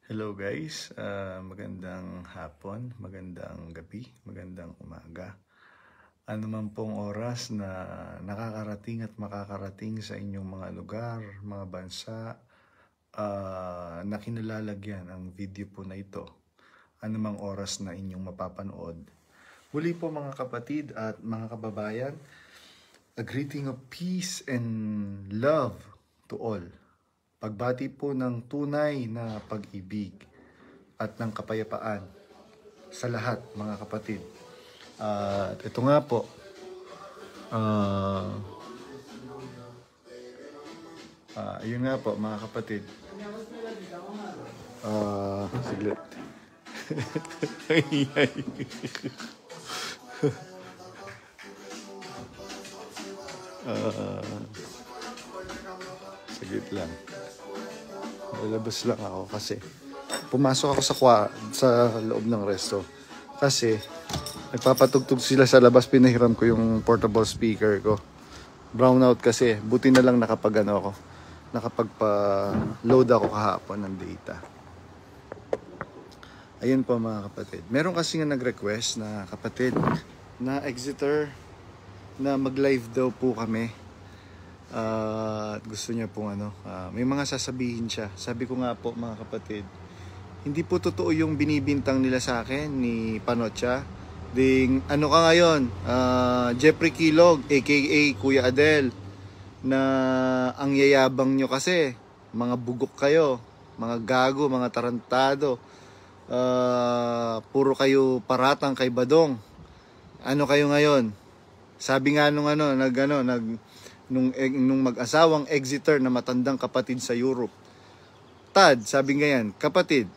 Hello guys, magandang hapon, magandang gabi, magandang umaga. Ano man pong oras na nakakarating at makakarating sa inyong mga lugar, mga bansa, na kinalalagyan ang video po na ito. Ano mang oras na inyong mapapanood. Muli po mga kapatid at mga kababayan, a greeting of peace and love to all. Pagbati po ng tunay na pag-ibig at ng kapayapaan sa lahat mga kapatid. At ito nga po, yun nga po mga kapatid. Siglit. Siglit lang. Lalabas lang ako kasi pumasok ako sa loob ng resto kasi nagpapatugtog sila sa labas. Pinahiram ko yung portable speaker ko. Brownout kasi, buti na lang nakapagpa-load ako kahapon ng data. Ayun po mga kapatid, meron kasi nga nag-request na kapatid na Exeter na mag-live daw po kami. At gusto niya pong may mga sasabihin siya. Sabi ko nga po mga kapatid, hindi po totoo yung binibintang nila sa akin ni Panocha. Ding ano ka ngayon, Jeffrey Kilog aka Kuya Adel, na ang yayabang nyo kasi, mga bugok kayo, mga gago, mga tarantado, puro kayo paratang kay Badong. Ano kayo ngayon? Sabi nga nung nung mag-asawang Exeter na matandang kapatid sa Europe, Tad, sabi nga yan, kapatid,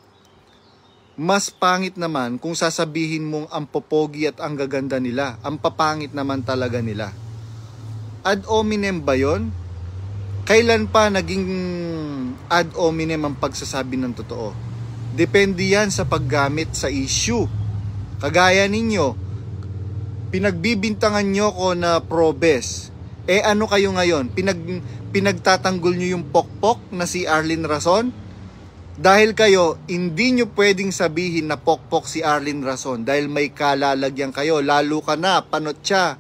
mas pangit naman kung sasabihin mong ang popogi at ang gaganda nila. Ang papangit naman talaga nila. Ad hominem ba yun? Kailan pa naging ad hominem ang pagsasabi ng totoo? Depende yan sa paggamit sa issue. Kagaya ninyo, pinagbibintangan nyo ko na probes. Ano kayo ngayon? Pinagtatanggol nyo yung pokpok na si Arlene Rason? Dahil kayo, hindi nyo pwedeng sabihin na pokpok si Arlene Rason dahil may kalalagyan kayo. Lalo ka na, Panocha,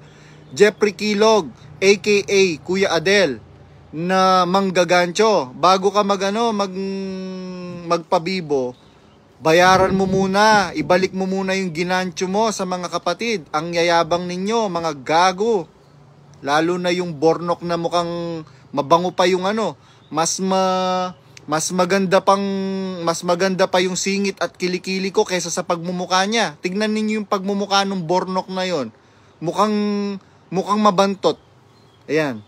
Jeffrey Kilog, aka Kuya Adel, na manggagancho. Bago ka magpabibo, bayaran mo muna, ibalik mo muna yung ginancho mo sa mga kapatid. Ang yayabang ninyo, mga gago. Lalo na yung bornok na mukhang mabango pa yung mas maganda pa yung singit at kilikili ko kaysa sa pagmumukha niya. Tignan ninyo yung pagmumukha ng bornok na yon. Mukhang mabantot. Ayan.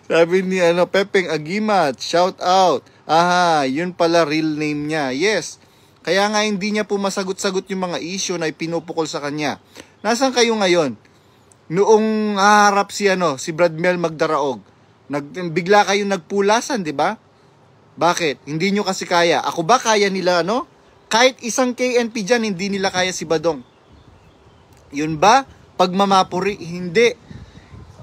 Sabi ni Pepeng Agimat, shout out. Aha, yun pala real name niya. Yes. Kaya nga hindi niya po masagot-sagot yung mga issue na ipinupukol sa kanya. Nasaan kayo ngayon? Noong haharap si Bradmel Magdaraog, bigla kayong nagpulasan, di ba? Bakit? Hindi nyo kasi kaya. Ako ba kaya nila Kahit isang KNP dyan, hindi nila kaya si Badong. Yun ba? Pagmamapuri? Hindi.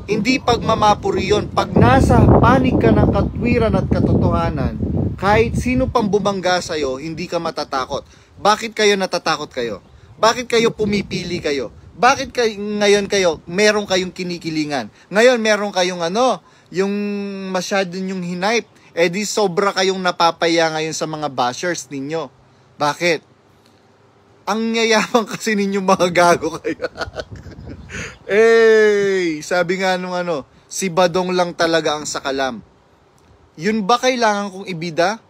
Hindi pagmamapuri yun. Pag nasa panig ka ng katwiran at katotohanan, kahit sino pang bumangga sa'yo, hindi ka matatakot. Bakit kayo natatakot kayo? Bakit kayo pumipili kayo? Bakit ngayon meron kayong kinikilingan? Ngayon meron kayong yung masyado nyong hinipe. Di sobra kayong napapaya ngayon sa mga bashers ninyo. Bakit? Ang yayabang kasi ninyo mga gago kayo. Sabi nga nung si Badong lang talaga ang sakalam. Yun ba kailangan kong ibida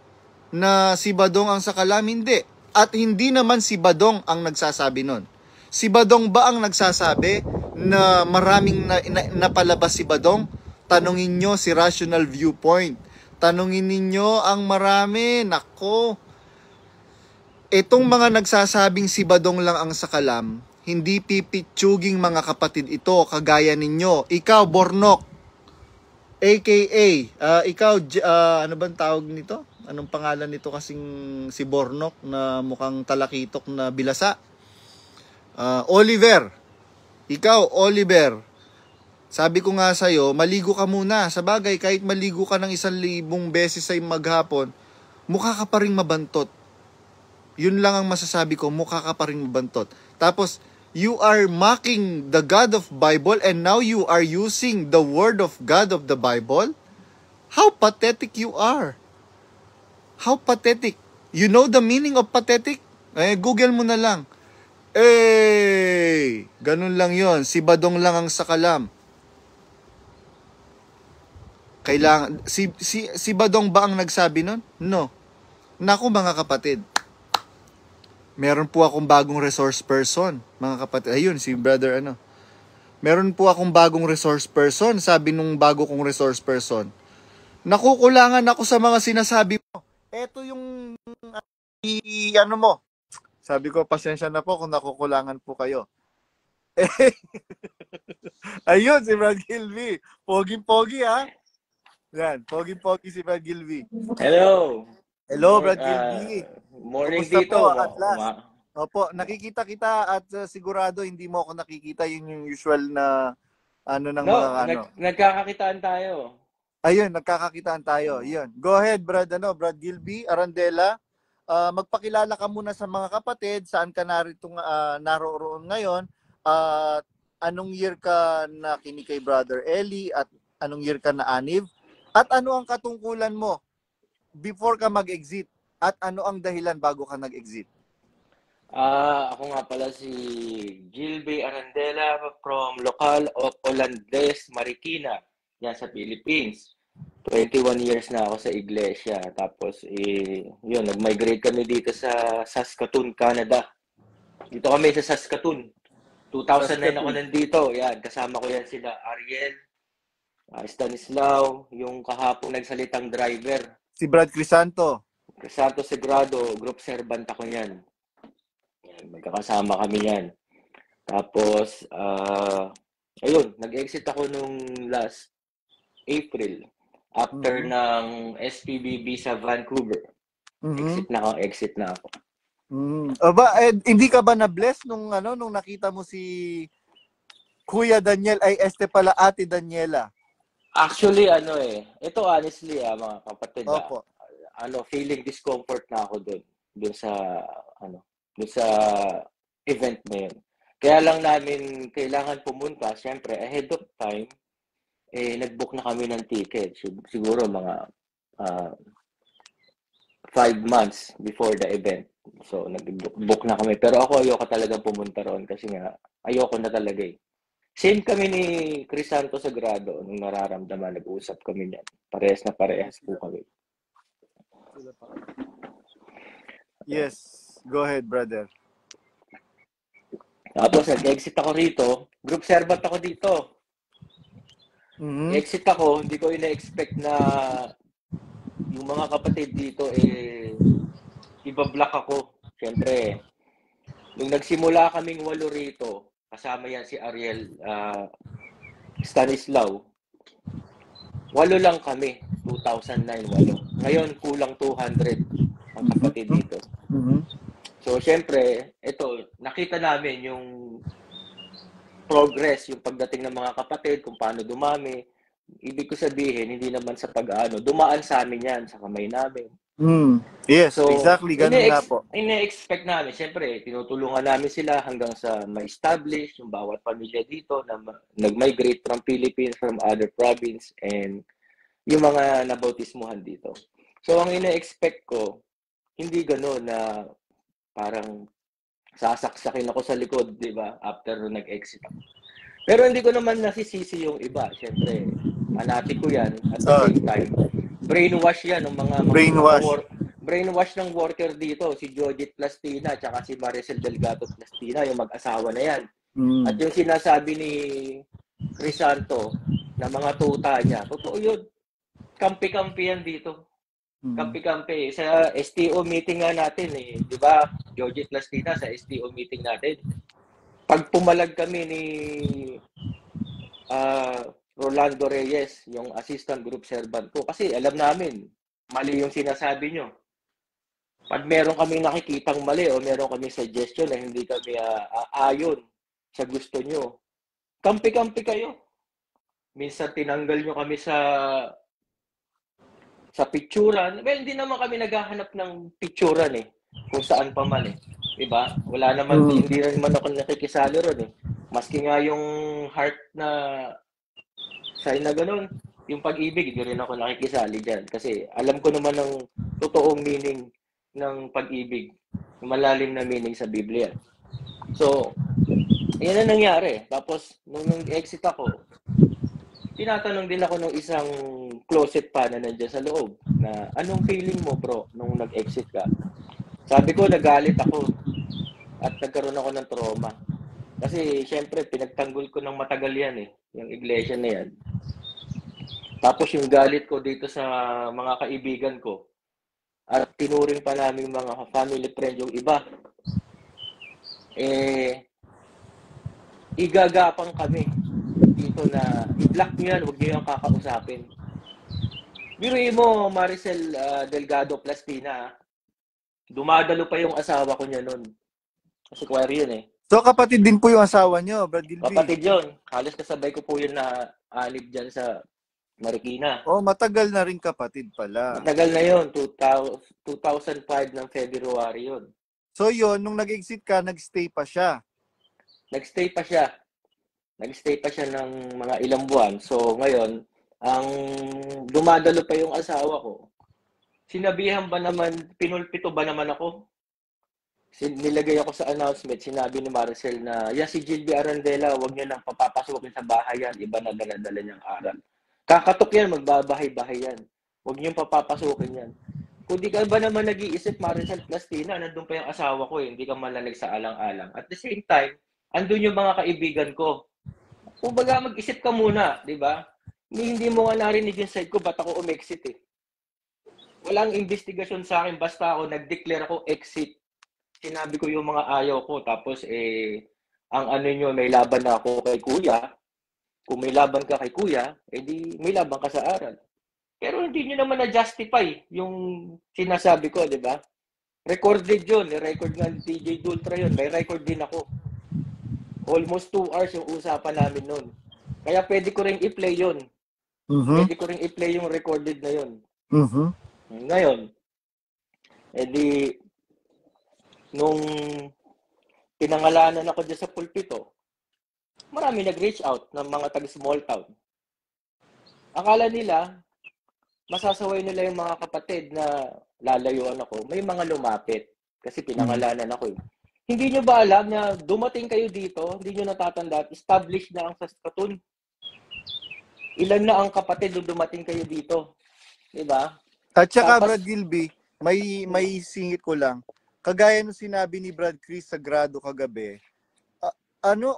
na si Badong ang sakalam? Hindi. At hindi naman si Badong ang nagsasabi nun. Si Badong ba ang nagsasabi na maraming napalabas si Badong? Tanungin nyo si Rational Viewpoint. Tanungin ninyo ang marami. Nako. Itong mga nagsasabing si Badong lang ang sakalam, hindi pipitsuging mga kapatid ito kagaya ninyo. Ikaw, Bornok, aka, ikaw, ano bang tawag nito? Anong pangalan nito kasing si Bornok na mukhang talakitok na bilasa? Oliver. Ikaw, Oliver. Sabi ko nga sa'yo, maligo ka muna. Sa bagay, kahit maligo ka ng 1,000 beses sa maghapon, mukha ka pa rin mabantot. Yun lang ang masasabi ko, mukha ka pa rin mabantot. Tapos, you are mocking the God of Bible and now you are using the word of God of the Bible? How pathetic you are. How pathetic. You know the meaning of pathetic? Google mo na lang. Ganun lang yon. Si Badong lang ang sakalam. Kailangan, si Badong ba ang nagsabi nun? No. Naku mga kapatid, meron po akong bagong resource person, mga kapatid. Ayun, si brother ano. Meron po akong bagong resource person, sabi nung bago kong resource person. Nakukulangan ako sa mga sinasabi mo. Ito yung ano mo. Sabi ko, pasensya na po kung nakukulangan po kayo. Ayun, si Brad Gilby. Pogi-pogi ha. Yan, pogi-pogi si Brad Gilby. Hello. Hello, Brad Gilby. Morning Kumusta dito. po at last? Opo, nakikita kita at sigurado hindi mo ako nakikita yung usual na ano ng mga ano. Nagkakakitaan tayo. Ayun, nagkakakitaan tayo. Yun. Go ahead, Brad Gilby, Arandela. Magpakilala ka muna sa mga kapatid, saan ka naroon ngayon, at anong year ka nakinig kay Brother Eli, at anong year ka na anib, at ano ang katungkulan mo before ka mag-exit, at ano ang dahilan bago ka nag-exit? Ako nga pala si Gilby Arandela from Local of Olandes, Marikina, yan sa Philippines. 21 years na ako sa iglesia. Tapos, yun, nag-migrate kami dito sa Saskatoon, Canada. Dito kami sa Saskatoon. 2009 ako nandito. Yan, kasama ko yan sila Ariel, Stanislao, yung kahapong nagsalitang driver. Si Brad Crisanto. Crisanto Segrado, group servant ako yan. Yan, magkakasama kami yan. Tapos, ayun, nag-exit ako nung last April. After ng SPBB sa Vancouver. Exit na ako. Hindi ka ba na-bless nung nakita mo si Kuya Daniel, Este pala Ate Daniela? Actually, ito honestly, mga kapatid, Opo. Feeling discomfort na ako dun sa event na yun. Kaya lang namin kailangan pumunta, syempre, ahead of time, nag-book na kami ng ticket. Siguro mga 5 months before the event. So, nag-book na kami. Pero ako ayoko talagang pumunta roon kasi nga, ayoko na talaga eh. Same kami ni Crisanto Sagrado nung nararamdaman, nag-uusap kami niyan. Parehas na parehas po kami. Yes. Go ahead, brother. Tapos, nag-exit ako rito. Group servant ako dito. Exit ako, hindi ko ina-expect na yung mga kapatid dito ibablock ako. Siyempre, nung nagsimula kaming 8 rito, kasama yan si Ariel, Stanislao, 8 lang kami, 2009, 8. Ngayon, kulang 200 ang kapatid dito. So, siyempre, ito, nakita namin yung progress, yung pagdating ng mga kapatid, kung paano dumami. Ibig ko sabihin, hindi naman sa dumaan sa amin yan, sa kamay namin. Yes, so, exactly, ganun nga po. Ina-expect namin, siyempre, tinutulungan namin sila hanggang sa ma-establish yung bawat pamilya dito na nag-migrate from Philippines, from other province, and yung mga nabautismuhan dito. So, ang ina-expect ko, hindi gano'n na parang sasaksakin ako sa likod, di ba? After nag-exit ako. Pero hindi ko naman nasisisi yung iba. Siyempre, fanatiko yan. At the same time, brainwash yan ng mga brainwash ng worker dito. Si Jojit Plastina, tsaka si Maricel Delgado Plastina, yung mag-asawa na yan. At yung sinasabi ni Crisanto na mga tuta niya, totoo yun. Kampi-kampi yan dito. Kampi-kampi. Sa STO meeting nga natin di ba? Jojit Plastina sa STO meeting natin. Pag pumalag kami ni Rolando Reyes, yung assistant group servant ko, kasi alam namin, mali yung sinasabi nyo. Pag meron kami nakikitang mali o meron kami suggestion na hindi kami ayon sa gusto nyo, kampi-kampi kayo. minsan tinanggal nyo kami sa picturan. Well, hindi naman kami naghahanap ng picturan eh. Kung saan pa man eh. Diba? Wala naman, hindi naman ako nakikisali ron eh. Maski nga yung heart na sign na ganun, yung pag-ibig, hindi rin ako nakikisali dyan. Kasi alam ko naman ang totoong meaning ng pag-ibig. Yung malalim na meaning sa Biblia. So, yan ang nangyari. Tapos, nung exit ako, tinatanong din ako ng isang closet pa na nandiyan sa loob na anong feeling mo bro nung nag-exit ka? Sabi ko nagalit ako at nagkaroon ako ng trauma. Kasi syempre pinagtanggol ko ng matagal yan eh, yung iglesia na yan. Tapos yung galit ko dito sa mga kaibigan ko at tinuring pa namin mga family friend yung iba. Igagapang kami dito na i-block nyo yan, huwag nyo yung kakausapin. Biruin mo, Maricel Delgado Plastina, dumadalo pa yung asawa ko niya nun. Kasi choir yun eh. So, kapatid din po yung asawa nyo, Brad Gilby? Kapatid yun. Halos kasabay ko po yun na alib dyan sa Marikina. Oh, matagal na rin kapatid pala. Matagal na yun. 2005 ng February yun. So, yun, nung nag-exit ka, nag-stay pa siya? Nag-stay pa siya. Nag-stay pa siya ng mga ilang buwan. So, ngayon, ang dumadalo pa yung asawa ko. Sinabihan ba naman, pinulpito ba naman ako? Nilagay ako sa announcement, sinabi ni Maricel na, yan si Gilby Arandela, huwag niyo nang papapasukin sa bahay yan, iba na daladala niyang aral. Kakatok yan, magbabahay-bahay yan. Huwag niyong papapasukin yan. Kung di ka ba naman nag-iisip, Maricel Plastina, nandun pa yung asawa ko eh, hindi ka malalag sa alang-alang. At the same time, andun yung mga kaibigan ko. Kung baga mag-isip ka muna, di ba? Hindi mo nga narinig yung side ko, ba't ako umexit eh. Walang investigasyon sa akin, basta ako nag-declare ako exit. Sinabi ko yung mga ayaw ko, tapos ang ano nyo, may laban na ako kay kuya. Kung may laban ka kay kuya, edi may laban ka sa aral. Pero hindi nyo naman na-justify yung sinasabi ko, di ba? Recorded yun, record nga ni TJ Dultra yun, may record din ako. Almost 2 hours yung usapan namin nun. Kaya pwede ko rin i-play yun. Pwede ko rin i-play yung recorded na yun. Ngayon, edi nung pinangalanan ako dyan sa pulpito, marami nag-reach out ng mga taga-small town. Akala nila, masasaway nila yung mga kapatid na lalayuan ako. May mga lumapit kasi pinangalanan ako eh. Hindi nyo ba alam na dumating kayo dito, hindi nyo natatandaan, established na ang Saskatoon. Ilan na ang kapatid nung dumating kayo dito? Diba? At saka, Brad Gilby, may singit ko lang. Kagaya nung sinabi ni Brad Chris sa grado kagabi,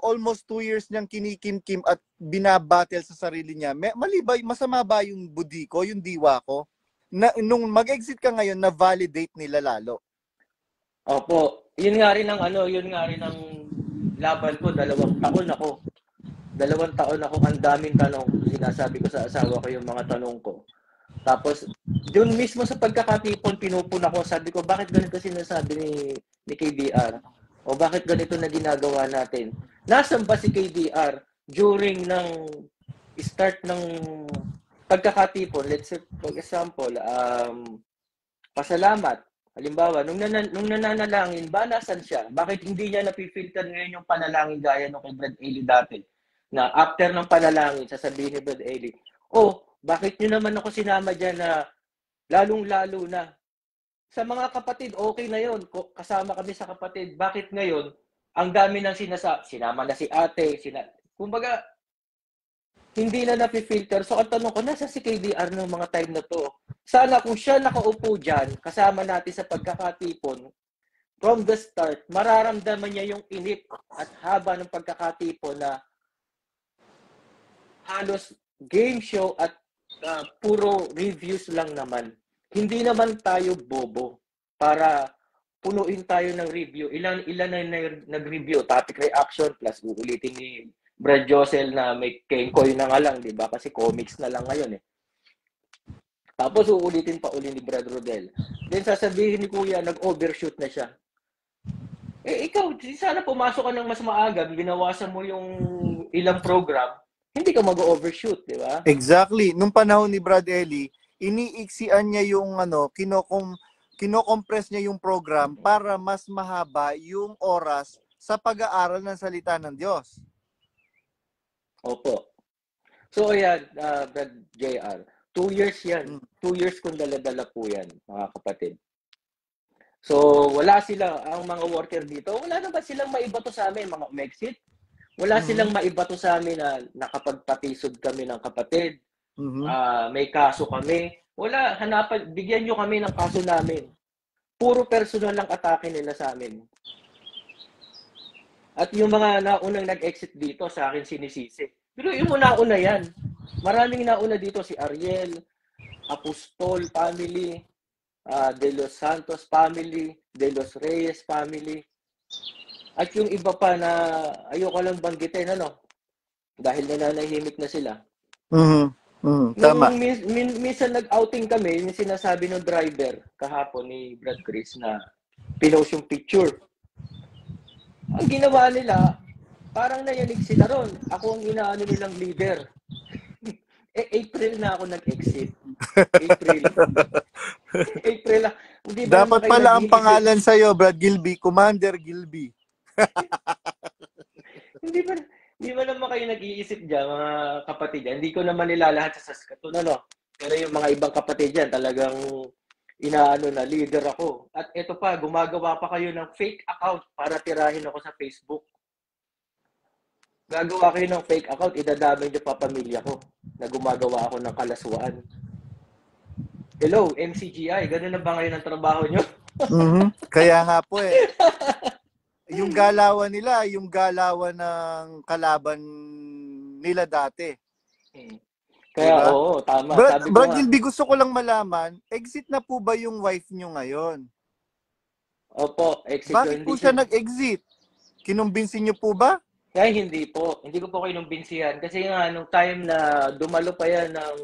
almost 2 years niyang kinikimkim at binabattle sa sarili niya. Malibay, masama ba yung budi ko, yung diwa ko? Nung mag-exit ka ngayon, na-validate nila lalo. Opo. Yun nga rin ang laban ko, 2 taon ako. 2 taon ako, ang daming tanong. Sinasabi ko sa asawa ko yung mga tanong ko. Tapos, doon mismo sa pagkakatipon, pinupuna ko, sabi ko, bakit ganito sinasabi ni KBR? O bakit ganito na ginagawa natin? Nasaan ba si KBR during ng start ng pagkakatipon? Let's say, for example, pasalamat. Halimbawa, nung nananalangin, ba nasan siya? Bakit hindi niya napifilter ngayon yung panalangin gaya nung kay Brad Ailey dati? Na after ng panalangin, sasabihin ni Brad Ailey, bakit nyo naman ako sinama dyan na lalong-lalo na? Sa mga kapatid, okay na yon. Kasama kami sa kapatid. Bakit ngayon, ang dami ng sinama na si ate, kumbaga, hindi na napifilter. So, ang tanong ko, nasa si KDR ng mga time na to? Sana kung siya nakaupo dyan, kasama natin sa pagkakatipon, from the start, mararamdaman niya yung init at haba ng pagkakatipon na halos game show at puro reviews lang naman. Hindi naman tayo bobo para punuin tayo ng review. Ilan na nag-review, topic reaction, plus uulitin ni Brad Josel na may Kenkoy na nga lang, di ba? Kasi comics na lang ngayon eh. Tapos uulitin pa uli ni Brad Rodel. Then sasabihin ni Kuya, nag-overshoot na siya. Ikaw, sana pumasok ka ng mas maaga, binawasan mo yung ilang program, hindi ka mag-overshoot, di ba? Exactly. Nung panahon ni Brad Ellie, iniiksian niya yung kinocompress niya yung program para mas mahaba yung oras sa pag-aaral ng salita ng Diyos. Opo. So, ayan, Brad JR, 2 years yan. 2 years kung dala-dala po yan, mga kapatid. So, wala sila, ang mga worker dito, wala naman silang maibato sa amin, mga umexit. Wala silang maibato sa amin na nakapagpatisod kami ng kapatid. May kaso kami. Wala, hanapan, bigyan nyo kami ng kaso namin. Puro personal lang atake nila sa amin. At yung mga naunang nag-exit dito, sa akin sinisisi. Pero yung nauna yan. Maraming nauna dito, si Ariel, Apostol family, De Los Santos family, De Los Reyes family. At yung iba pa na ayoko lang banggitin, ano? Dahil nananahimik na sila. Tama. Nung minsan nag-outing kami, yung sinasabi ng driver kahapon ni Brad Chris na pinost yung picture. Ang ginawa nila, parang nayanig sila ron. Ako ang inaano nilang leader. April na ako nag-exit. April. April na. Hindi ba Dapat pala ang pangalan sa'yo, Brad Gilby, Commander Gilby. Hindi ba naman kayo nag-iisip dyan, mga kapatid dyan? Hindi ko naman nilalahat sa Saskatoon, ano? Pero yung mga ibang kapatid dyan, talagang inaano na, leader ako. At ito pa, gumagawa pa kayo ng fake account para tirahin ako sa Facebook. Gagawa kayo ng fake account, idadamay niyo pa pamilya ko na gumagawa ako ng kalaswaan. Hello, MCGI, ganun na ba ngayon ang trabaho nyo? Kaya nga po eh. Yung galawan nila, yung galawan ng kalaban nila dati. Kaya diba? Oo, tama. Brad Gilby, gusto ko lang malaman, exit na po ba yung wife nyo ngayon? Opo, exit. Bakit po siya nag-exit? Kinumbinsin nyo po ba? Kaya hindi po. Hindi ko po kinumbinsihan. Kasi nga, nung time na dumalo pa yan ng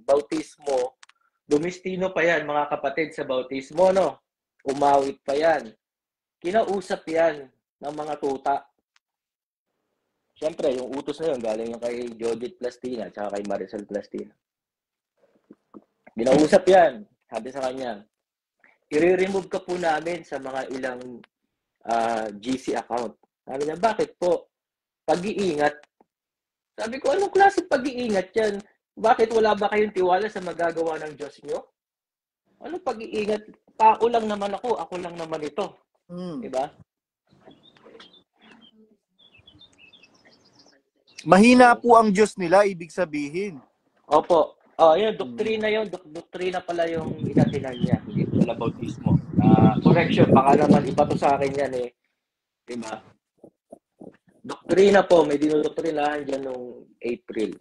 bautismo, dumistino pa yan, mga kapatid, sa bautismo, no? Umawit pa yan. Kinausap yan ng mga tuta. Siyempre, yung utos na yun, galing yung kay Judith Plastina at kay Maricel Plastina. Ginausap yan. Sabi sa kanya, i-remove ka po namin sa mga ilang GC account. Sabi niya, bakit po? Pag-iingat. Sabi ko, anong klase pag-iingat yan? Bakit wala ba kayong tiwala sa magagawa ng Diyos nyo? Anong pag-iingat? Tao lang naman ako lang naman ito. Diba? Mahina po ang Diyos nila, ibig sabihin. Opo. Yun, doktrina yun. Doktrina pala yung inatinan niya. Hindi pala bautismo. Correction, baka naman iba to sa akin yan eh. Diba? Doktrina po, may dinodoktrinahan dyan noong April.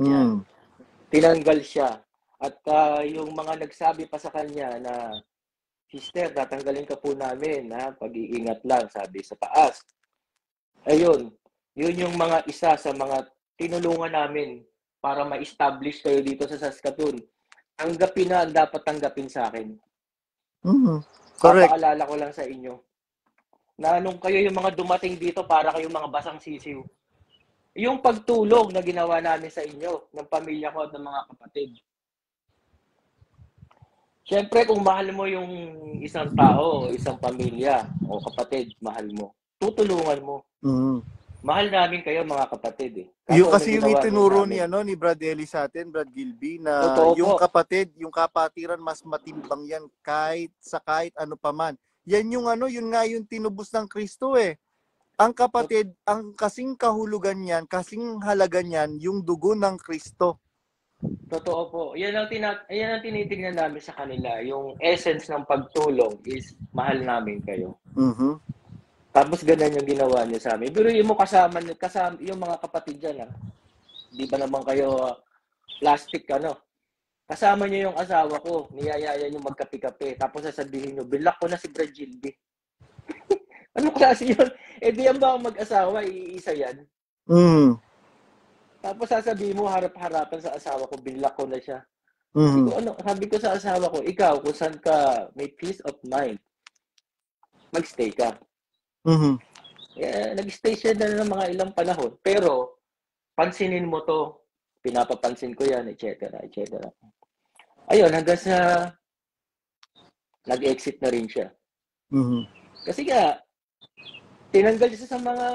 Yan. Tinanggal siya. At yung mga nagsabi pa sa kanya na, Sister, tatanggalin ka po namin, pag-iingat lang, sabi sa taas. Ayun, yun yung mga isa sa mga tinulungan namin para ma-establish kayo dito sa Saskatoon. Tanggapin na ang dapat tanggapin sa akin. Correct. Papaalala ko lang sa inyo na nung kayo yung mga dumating dito para kayong mga basang sisiw. Yung pagtulong na ginawa namin sa inyo, ng pamilya ko at ng mga kapatid. Siyempre, kung mahal mo yung isang tao, isang pamilya, o kapatid, mahal mo, tutulungan mo. Mahal namin kayo, mga kapatid. Yung kasi yung itinuro ni Brad Ellie sa atin, Brad Gilby, na totoo yung po. Kapatid, yung kapatiran, mas matimbang yan kahit ano pa man. Yan yung yun nga yung tinubos ng Kristo eh. Ang kapatid, ang kasing kahulugan niyan, kasing halaga niyan, yung dugo ng Kristo. Totoo po. Yan ang tinitingnan namin sa kanila. Yung essence ng pagtulong is mahal namin kayo. Tapos ganun yung ginawa niyo sa amin. Pero yung kasama yung mga kapatid dyan, di ba naman kayo plastic, kasama niyo yung asawa ko, niyayaya niyo magkape-kape, tapos sasabihin niyo, bilak ko na si Brad Gilby. Ano klase yun? Di yan ba mag-asawa, iisa yan? Tapos sasabihin mo, harap-harapan sa asawa ko, bilak ko na siya. Sabi ko sa asawa ko, ikaw, kung saan ka may peace of mind, magstay ka. Nag-stay siya na ng mga ilang panahon. Pero, pansinin mo to, pinapapansin ko yan, etc. etc. Ayun, hanggang sa nag-exit na rin siya. Mhm. Kasi nga, tinanggal siya sa mga,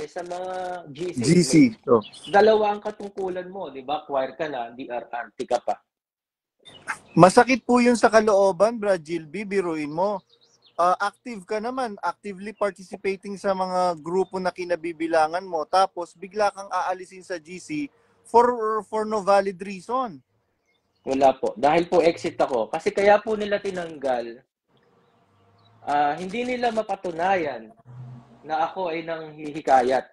sa mga GC. GC. May Oh. dalawa ang katungkulan mo, di ba? Choir ka na, DRRT ka pa. Masakit po yun sa kalooban, Brad Gilby, biruin mo. Active ka naman, actively participating sa mga grupo na kinabibilangan mo, tapos bigla kang aalisin sa GC for no valid reason. Wala po. Dahil po exit ako. Kasi kaya po nila tinanggal, hindi nila mapatunayan na ako ay nanghihikayat.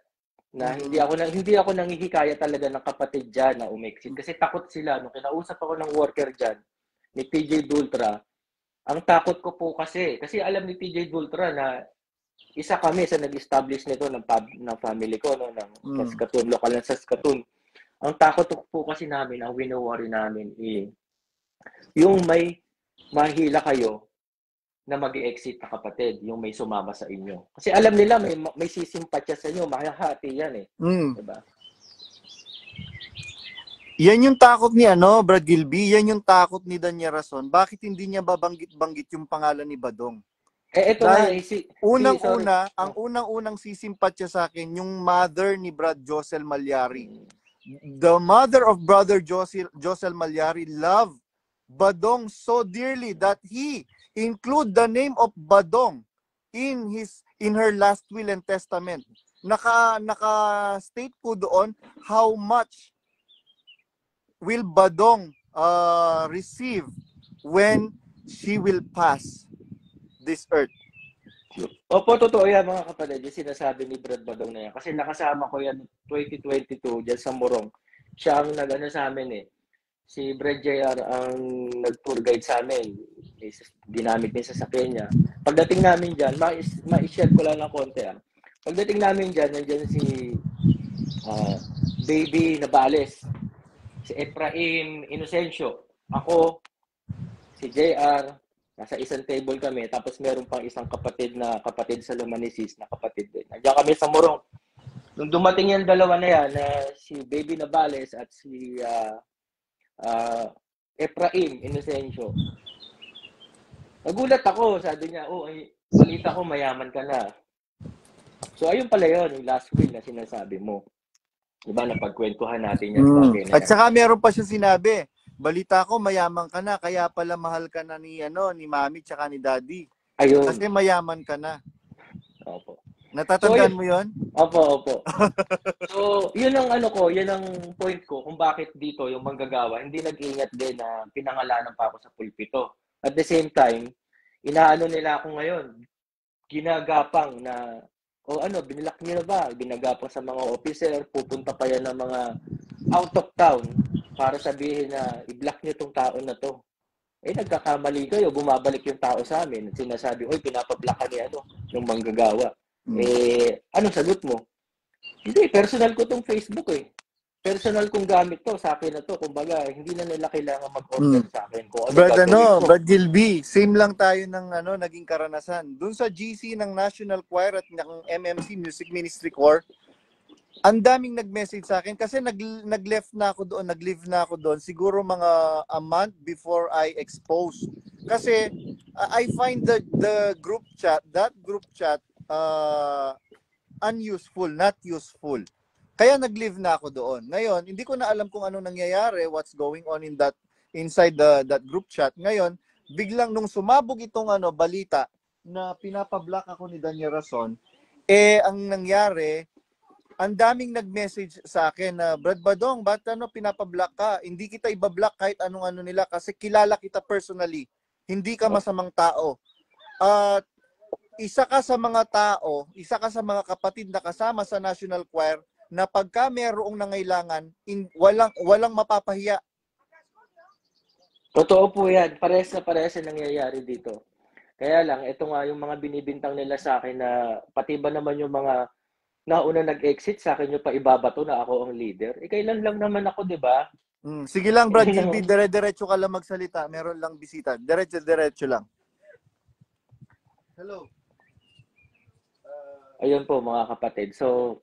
Na hindi ako nanghihikayat talaga ng kapatid dyan na umexit. Kasi takot sila. Nung kinausap ako ng worker dyan, ni PJ Dultra, ang takot ko po kasi alam ni PJ Dultra na isa kami sa nag-establish nito ng family ko, no, ng Saskatoon, lokal ng Saskatoon. Ang takot ko po kasi namin, ang wino-worry namin, yung may mahila kayo na mag-exit na kapatid, yung may sumama sa inyo. Kasi alam nila may sisimpatya sa inyo, mahahati yan eh. Diba? Yan yung takot ni Brad Gilby, yan yung takot ni Danya Rason. Bakit hindi niya babanggit-banggit yung pangalan ni Badong? Ito dahil na, ang unang sisimpatya sa akin, yung mother ni Brad Josel Malyari. The mother of brother Josel Malyari loved Badong so dearly that he include the name of Badong in her last will and testament. Naka-state po doon how much will Badong receive when she will pass this earth. Opo, totoo yan mga kapatid, yung sinasabi ni Brad Badong na yan. Kasi nakasama ko yan 2022 dyan sa Morong. Siya ang nag-ano sa amin eh. Si Brad JR ang nag-tour guide sa amin. Ginamit niya sa sasakyan niya. Pagdating namin dyan, ma-share ko lang ng konti. Pagdating namin dyan, nandiyan si Baby Nabales, si Efraim Inocencio, ako, si JR, nasa isang table kami, tapos meron pang isang kapatid sa Lumanisis na kapatid din. Nandiyan kami sa Morong. Nung dumating yung dalawa na yan, si Baby Nabales at si Efraim Inocencio, nagulat ako, sabi niya, balita ko mayaman ka na. So ayun pala yun, yung last will na sinasabi mo. Diba, napagkwentuhan natin yan bagay na yan. At saka meron pa siya sinabi, balita ko mayaman ka na, kaya pala mahal ka na ni Mami tsaka ni Daddy. Ayun. Kasi mayaman ka na. Opo. Natatandaan mo yun? Opo. So, yun ang yun ang point ko kung bakit dito yung manggagawa hindi nag-ingat din na pinangalanan pa ako sa pulpito. At the same time, inaano nila ako ngayon, ginagapang na binilak niyo na ba? Ginagapang sa mga officer, pupunta pa yan ng mga out of town para sabihin na i-block niyo tong tao na to. Nagkakamali kayo, bumabalik yung tao sa amin. Sinasabi, pinapablock ka ni yung manggagawa. Anong sagot mo? Hindi, personal ko tong Facebook Personal kong gamit to, sa akin na to. Kumbaga, hindi na nila kailangan mag-order sa akin. Kung Brad Gilby, same lang tayo ng naging karanasan. Doon sa GC ng National Choir at ng MMC Music Ministry Corps, ang daming nag-message sa akin kasi nag-live na ako doon siguro mga a month before I expose. Kasi I find the group chat unuseful, not useful. Kaya nag-live na ako doon. Ngayon, hindi ko na alam kung anong nangyayari, what's going on inside that group chat. Ngayon, biglang nung sumabog itong balita na pinapablock ako ni Danya Rason, ang nangyari, ang daming nag-message sa akin na, Brad Badong, ba't pinapablock ka? Hindi kita ibablock kahit anong nila kasi kilala kita personally. Hindi ka masamang tao. At isa ka sa mga kapatid na kasama sa National Choir na pagka mayroong nangailangan, walang mapapahiya. Totoo po yan. Parehas na nangyayari dito. Kaya lang, ito nga yung mga binibintang nila sa akin na pati ba naman yung mga nauna nag-exit sa akin yung pa ibabato na ako ang leader. Kailan lang naman ako, di ba? Sige lang, Brad Gilby, dire-diretso ka lang magsalita. Meron lang bisita. Diretso lang. Hello. Ayun po mga kapatid. So,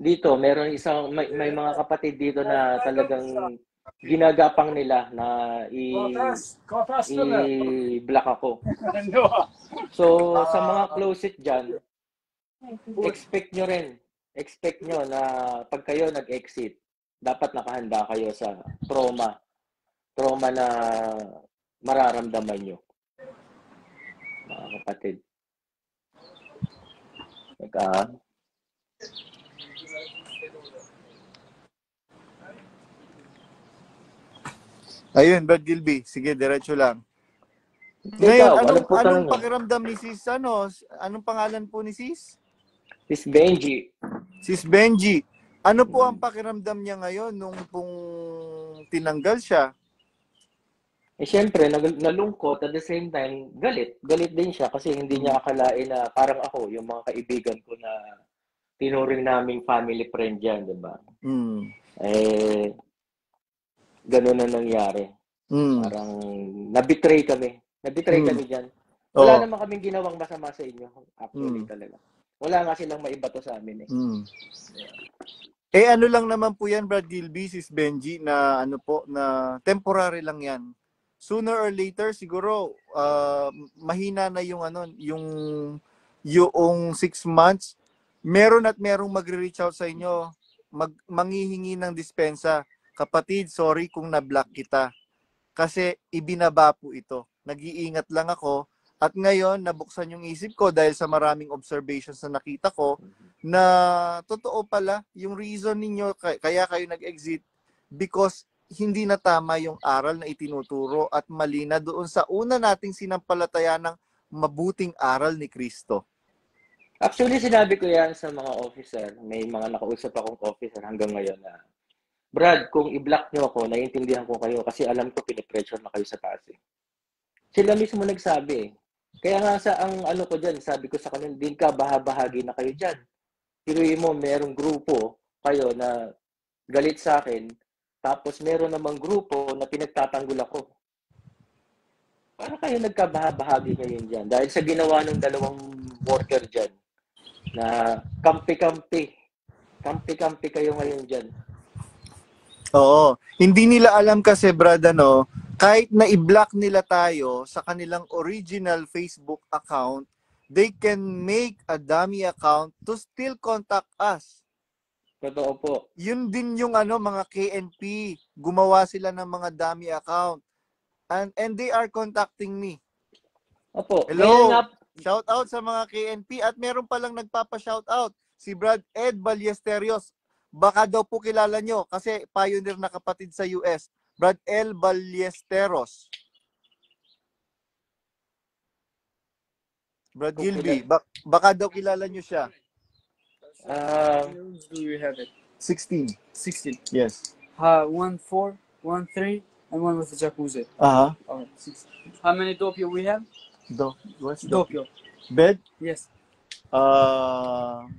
dito, meron isang, may mga kapatid dito na talagang ginagapang nila na i-block ako. So, sa mga closet dyan, expect nyo rin. Expect nyo na pag kayo nag-exit, dapat nakahanda kayo sa trauma. Trauma na mararamdaman nyo, mga kapatid. Ayun, Brad Gilby. Sige, diretso lang. Ikaw, Ngayon, ano po anong tanong nyo? pakiramdam ni Sis, anong pangalan po ni Sis? Sis Benji. Sis Benji. Ano po ang pakiramdam niya ngayon nung pong tinanggal siya? Siyempre, nalungkot at the same time, galit. Galit din siya kasi hindi niya akalain na parang ako, yung mga kaibigan ko na tinuring naming family friend yan, di ba? Ganun na nangyari. Parang nabitray kami. Nabitray kami dyan. Wala naman kaming ginawang masama sa inyo. Actually talaga. Wala nga silang maibato sa amin ano lang naman po yan, Brad Gilby, Sis Benji, na na temporary lang yan. Sooner or later, siguro, mahina na yung yung 6 months, meron at merong magre-reach out sa inyo, manghihingi ng dispensa. Kapatid, sorry kung na-block kita. Kasi ibinaba po ito. Nag-iingat lang ako. At ngayon, nabuksan yung isip ko dahil sa maraming observations na nakita ko na totoo pala yung reason ninyo kaya kayo nag-exit because hindi na tama yung aral na itinuturo at mali na doon sa una nating sinampalataya ng mabuting aral ni Kristo. Actually, sinabi ko yan sa mga officer. May mga nakausap akong officer hanggang ngayon na, Brad, kung i-block nyo ako, naiintindihan ko kayo kasi alam ko pinipressure na kayo sa taas. Sila mismo nagsabi. Kaya nga ang ano ko dyan, sabi ko sa kanila, din ka, bahagi na kayo dyan. Piruin mo, merong grupo kayo na galit sa akin, tapos meron namang grupo na pinagtatanggol ako. Para kayo nagkabahagi ngayon dyan? Dahil sa ginawa ng dalawang worker dyan, na kampi-kampi kayo ngayon dyan. Oo. Hindi nila alam kasi, Brad, kahit na i-block nila tayo sa kanilang original Facebook account, they can make a dummy account to still contact us. Totoo po. Yun din yung mga KNP. Gumawa sila ng mga dummy account. And they are contacting me. Opo. Hello. Shout out sa mga KNP at meron palang nagpapa-shout out. Si Brad Ed Ballesteros. Baka daw po kilala nyo kasi pioneer na kapatid sa US. Brad L. Ballesteros. Brad Gilby, baka daw kilala nyo siya. Do you have it? 16. 16. Yes. 1, 4, 1, 3, and 1 with the jacuzzi. Uh-huh. Oh, 6. How many doppio we have? What's doppio? Bed? Yes. 1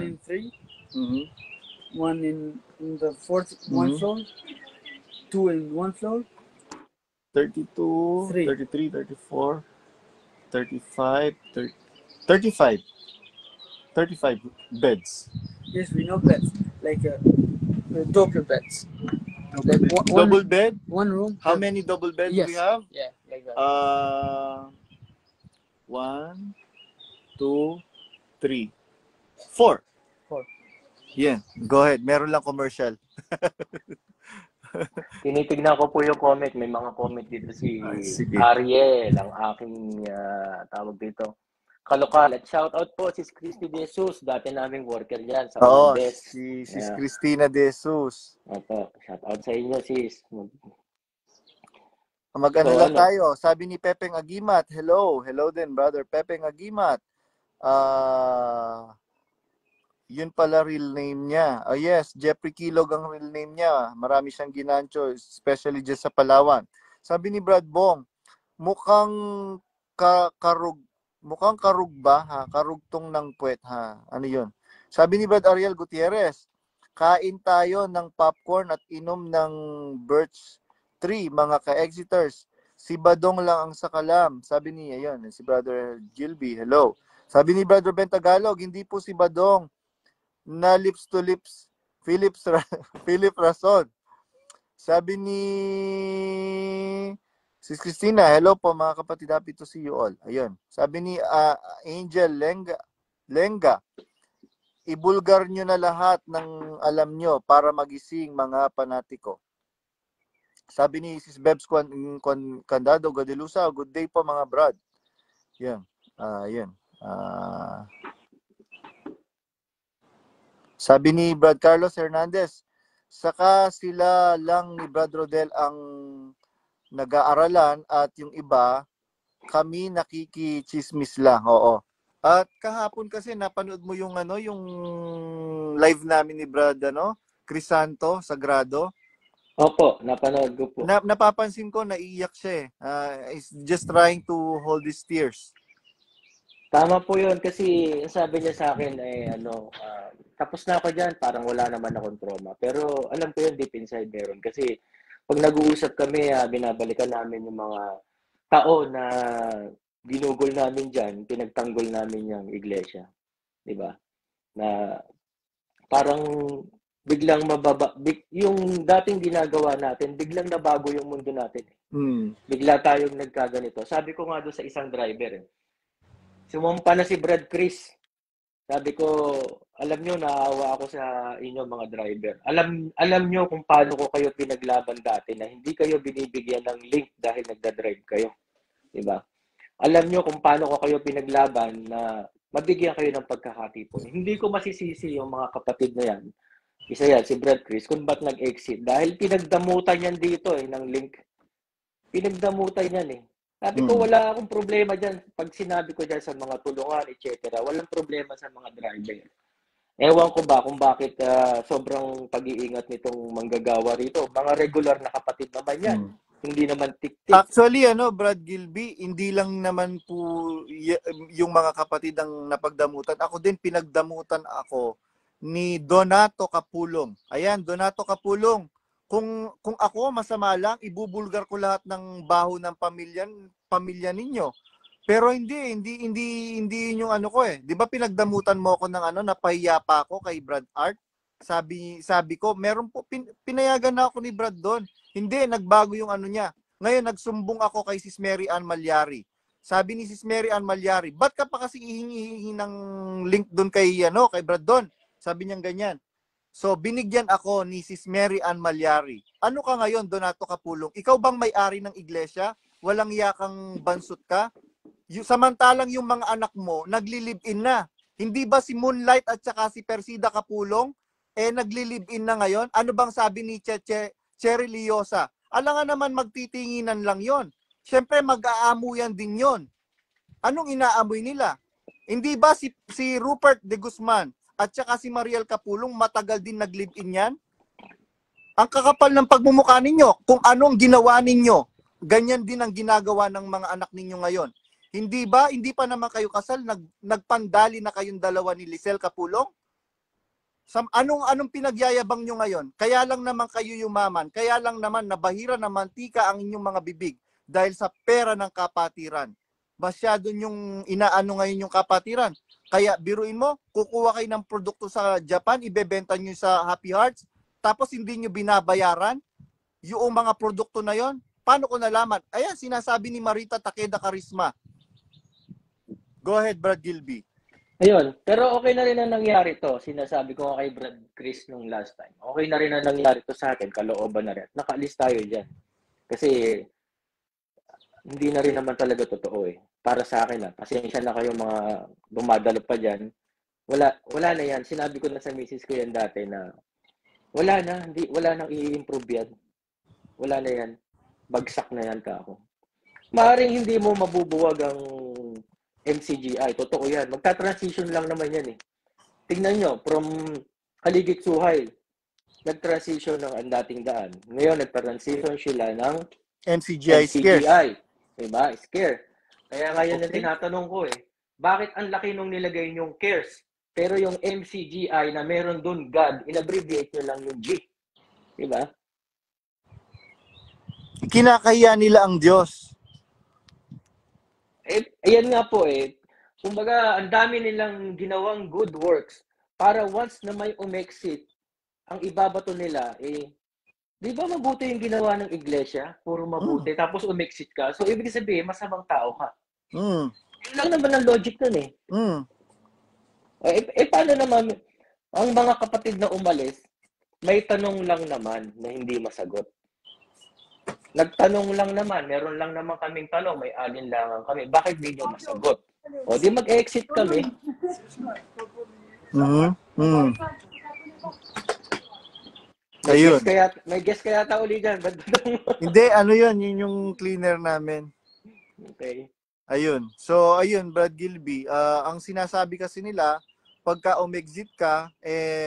in 3. Mm-hmm. 1 in the fourth, one floor. 2 in one floor. 32, 3. 33, 34, 35, 35. 35 beds. Yes, we know beds. Like doppio beds. Like double bed? One room. How many double beds yes. we have? Yeah, like that. 1, 2, 3, 4. 4. Yeah, go ahead. Meron lang commercial. Tinitignan ko po yung comment. May mga comment dito si Ariel, ang aking tawag dito. Kalokan. At shout out po si Christy De Jesus, dati naming worker yan sa Holandes. Si Sis Cristina De Jesus. Opo, shout out sa inyo, sis. Mag-ano tayo. Sabi ni Pepeng Agimat, hello din brother Pepeng Agimat. Yun pala real name niya. Yes, Jeffrey Kilog ang real name niya. Marami siyang ginancho, especially dyan sa Palawan. Sabi ni Brad Bong, mukhang karug ba? Ha? Karugtong ng puwet, ha? Ano yun? Sabi ni Brad Ariel Gutierrez, kain tayo ng popcorn at inom ng birch tree, mga ka-exiters. Si Badong lang ang sakalam. Sabi niya, yun, si Brother Gilby, hello. Sabi ni Brother Ben Tagalog, hindi po si Badong. na lips to lips. Philip Rason. Sabi ni Sis Christina, hello po mga kapatid, happy to see you all. Ayun. Sabi ni Angel Lenga, ibulgar nyo na lahat ng alam nyo para magising mga panatiko. Sabi ni Sis Bebs Candado Gadelusa, good day po mga brad. Yan. Yan. Sabi ni Brad Carlos Hernandez, saka sila lang ni Brad Rodel ang nag-aaralan at yung iba, kami nakikichismis lang. Oo. At kahapon kasi napanood mo yung yung live namin ni Brad Crisanto Sagrado. Opo, napanood ko po. Napapansin ko naiiyak siya He's just trying to hold his tears. Tama po yun kasi sabi niya sa akin tapos na ako dyan, parang wala naman akong trauma. Pero alam ko yun deep inside meron kasi pag nag-uusap kami, binabalikan namin yung mga tao na ginugol namin dyan, pinagtanggol namin yung iglesia. Diba? Na parang biglang yung dating ginagawa natin, biglang nabago yung mundo natin. Bigla tayong nagkaganito. Sabi ko nga doon sa isang driver, sumumpa na si Brad Chris. Sabi ko, alam nyo, naawa ako sa inyo mga driver. Alam nyo kung paano ko kayo pinaglaban dati na hindi kayo binibigyan ng link dahil nagda-drive kayo. Diba? Alam nyo kung paano ko kayo pinaglaban na mabigyan kayo ng pagkakatipon. Hindi ko masisisi yung mga kapatid na yan. Isa yan, si Brad Chris, kung ba't nag-exit. Dahil pinagdamutan yan dito ng link. Pinagdamutan yan Sabi ko, wala akong problema dyan. Pag sinabi ko dyan sa mga tulungan, etc., walang problema sa mga driver. Ewan ko ba kung bakit sobrang pag-iingat nitong manggagawa rito. Mga regular na kapatid naman yan. Hindi naman tik-tik. Actually, Brad Gilby, hindi lang naman po yung mga kapatid ang napagdamutan. Ako din, pinagdamutan ako ni Donato Capulong. Ayan, Donato Capulong. Kung ako masama lang, ibubulgar ko lahat ng baho ng pamilya ninyo. Pero hindi yung ko 'Di ba pinagdamutan mo ako ng napahiya pa ako kay Brad Art? Sabi ko, meron po pinayagan na ako ni Brad doon. Hindi, nagbago yung niya. Ngayon nagsumbong ako kay Sis Mary Ann Malyari. Sabi ni Sis Mary Ann Malyari, "Ba't ka pa kasi hihingi ng link doon kay kay Brad doon?" Sabi niya ganyan. So, binigyan ako ni Sis Mary Ann Malyari. Ano ka ngayon, Donato Capulong? Ikaw bang may-ari ng iglesia? Walang yakang bansot ka? Samantalang yung mga anak mo, nagli-live-in na. Hindi ba si Moonlight at saka si Persida Capulong, nagli-live-in na ngayon? Ano bang sabi ni Cherry Liosa? Alam nga naman magtitinginan lang yon. Siyempre, mag-aamuyan din yon. Anong inaamoy nila? Hindi ba si Rupert de Guzman at saka si Mariel Capulong matagal din nag-live-in yan? Ang kakapal ng pagmumukha ninyo. Kung anong ginawa ninyo, ganyan din ang ginagawa ng mga anak ninyo ngayon. Hindi ba? Hindi pa naman kayo kasal, nagpandali na kayong dalawa ni Lisel Capulong? Anong pinagyayabang nyo ngayon? Kaya lang naman kayo yumaman, kaya lang naman nabahira ng mantika ang inyong mga bibig dahil sa pera ng kapatiran. Masyado yung inaano ngayon yung kapatiran. Kaya biruin mo, kukuha kayo ng produkto sa Japan, ibebenta nyo sa Happy Hearts, tapos hindi nyo binabayaran yung mga produkto na yon. Paano ko nalaman? Ayan, sinasabi ni Marita Takeda Karisma. Go ahead, Brad Gilby. Ayun, pero okay na rin ang nangyari to. Sinasabi ko kay Brad Chris nung last time. Okay na rin ang nangyari to sa akin, kalooban na rin. Nakaalis tayo dyan. Kasi hindi na rin naman talaga totoo Para sa akin pasensya na kayo mga dumadalo pa dyan. Wala na yan. Sinabi ko na sa misis ko yan dati na wala nang i-improve yan. Wala na yan. Bagsak na yan ka ako. Maaaring hindi mo mabubuwag ang MCGI. Totoo yan. Magta-transition lang naman yan Tingnan nyo, from Haligit Suhay, nag-transition ng ang dating daan. Ngayon, nag-transition sila ng MCGI. Scares. Diba? Scare. Kaya ngayon ang tinatanong ko bakit ang laki nung nilagay yung cares? Pero yung MCGI na meron dun God, in-abbreviate nyo lang yung G. Diba? Kinakahiya nila ang Diyos. Ayan nga po Kumbaga, ang dami nilang ginawang good works. para once na may umexit, ang ibabato nila, di ba mabuti yung ginawa ng iglesia? Puro mabuti. Tapos umexit ka. So, ibig sabihin, masamang tao ka. Yun lang naman ang logic nun eh. Paano naman, ang mga kapatid na umalis, may tanong lang naman na hindi masagot. Nagtanong lang naman, meron lang naman kaming tanong, may alinlangan kami. Bakit di nyo masagot? O di mag-exit kami. Ayun. May guess kaya ta uli dyan. Hindi, ano yun yung cleaner namin. Okay. Ayun. So, ayun, Brad Gilby. Ang sinasabi kasi nila, pagka umexit ka,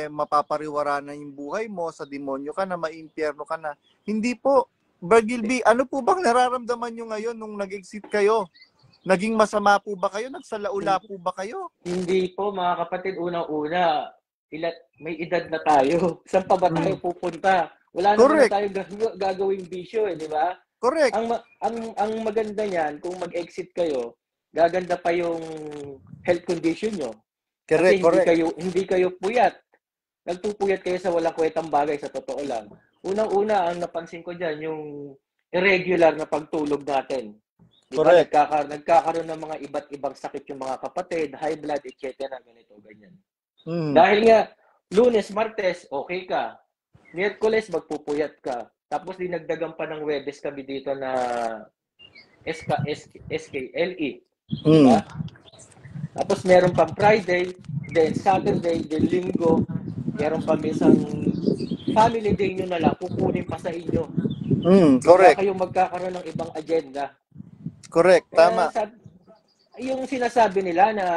mapapariwara na yung buhay mo, sa demonyo ka na, maimpyerno ka na. Hindi po. Brad Gilby, ano po bang nararamdaman nyo ngayon nung nag-exit kayo? Naging masama po ba kayo? Nagsalaula po ba kayo? Hindi po, mga kapatid. Unang-una, may edad na tayo. Saan pa ba tayo pupunta? Wala naman na tayo gagawing bisyo, di ba? Correct. Ang maganda niyan, kung mag-exit kayo, gaganda pa yung health condition nyo. Correct, Kasi hindi kayo puyat. Nagpupuyat kayo sa walang kwetang bagay, sa totoo lang. Unang-una, ang napansin ko dyan, yung irregular na pagtulog natin. Diba? Nagkakaroon ng mga iba't ibang sakit yung mga kapatid, high blood, etc. Ganito, ganyan. Dahil nga, Lunes, Martes, okay ka. Miyerkules, magpupuyat ka. Tapos dinagdagan pa ng Webes kami dito na SKLE. Diba? Tapos meron pang Friday, then Saturday, then Linggo. Meron pa minsan family day nyo na lang, kukunin pa sa inyo. Correct. Kaya kayo magkakaroon ng ibang agenda. Correct, tama. Yung sinasabi nila na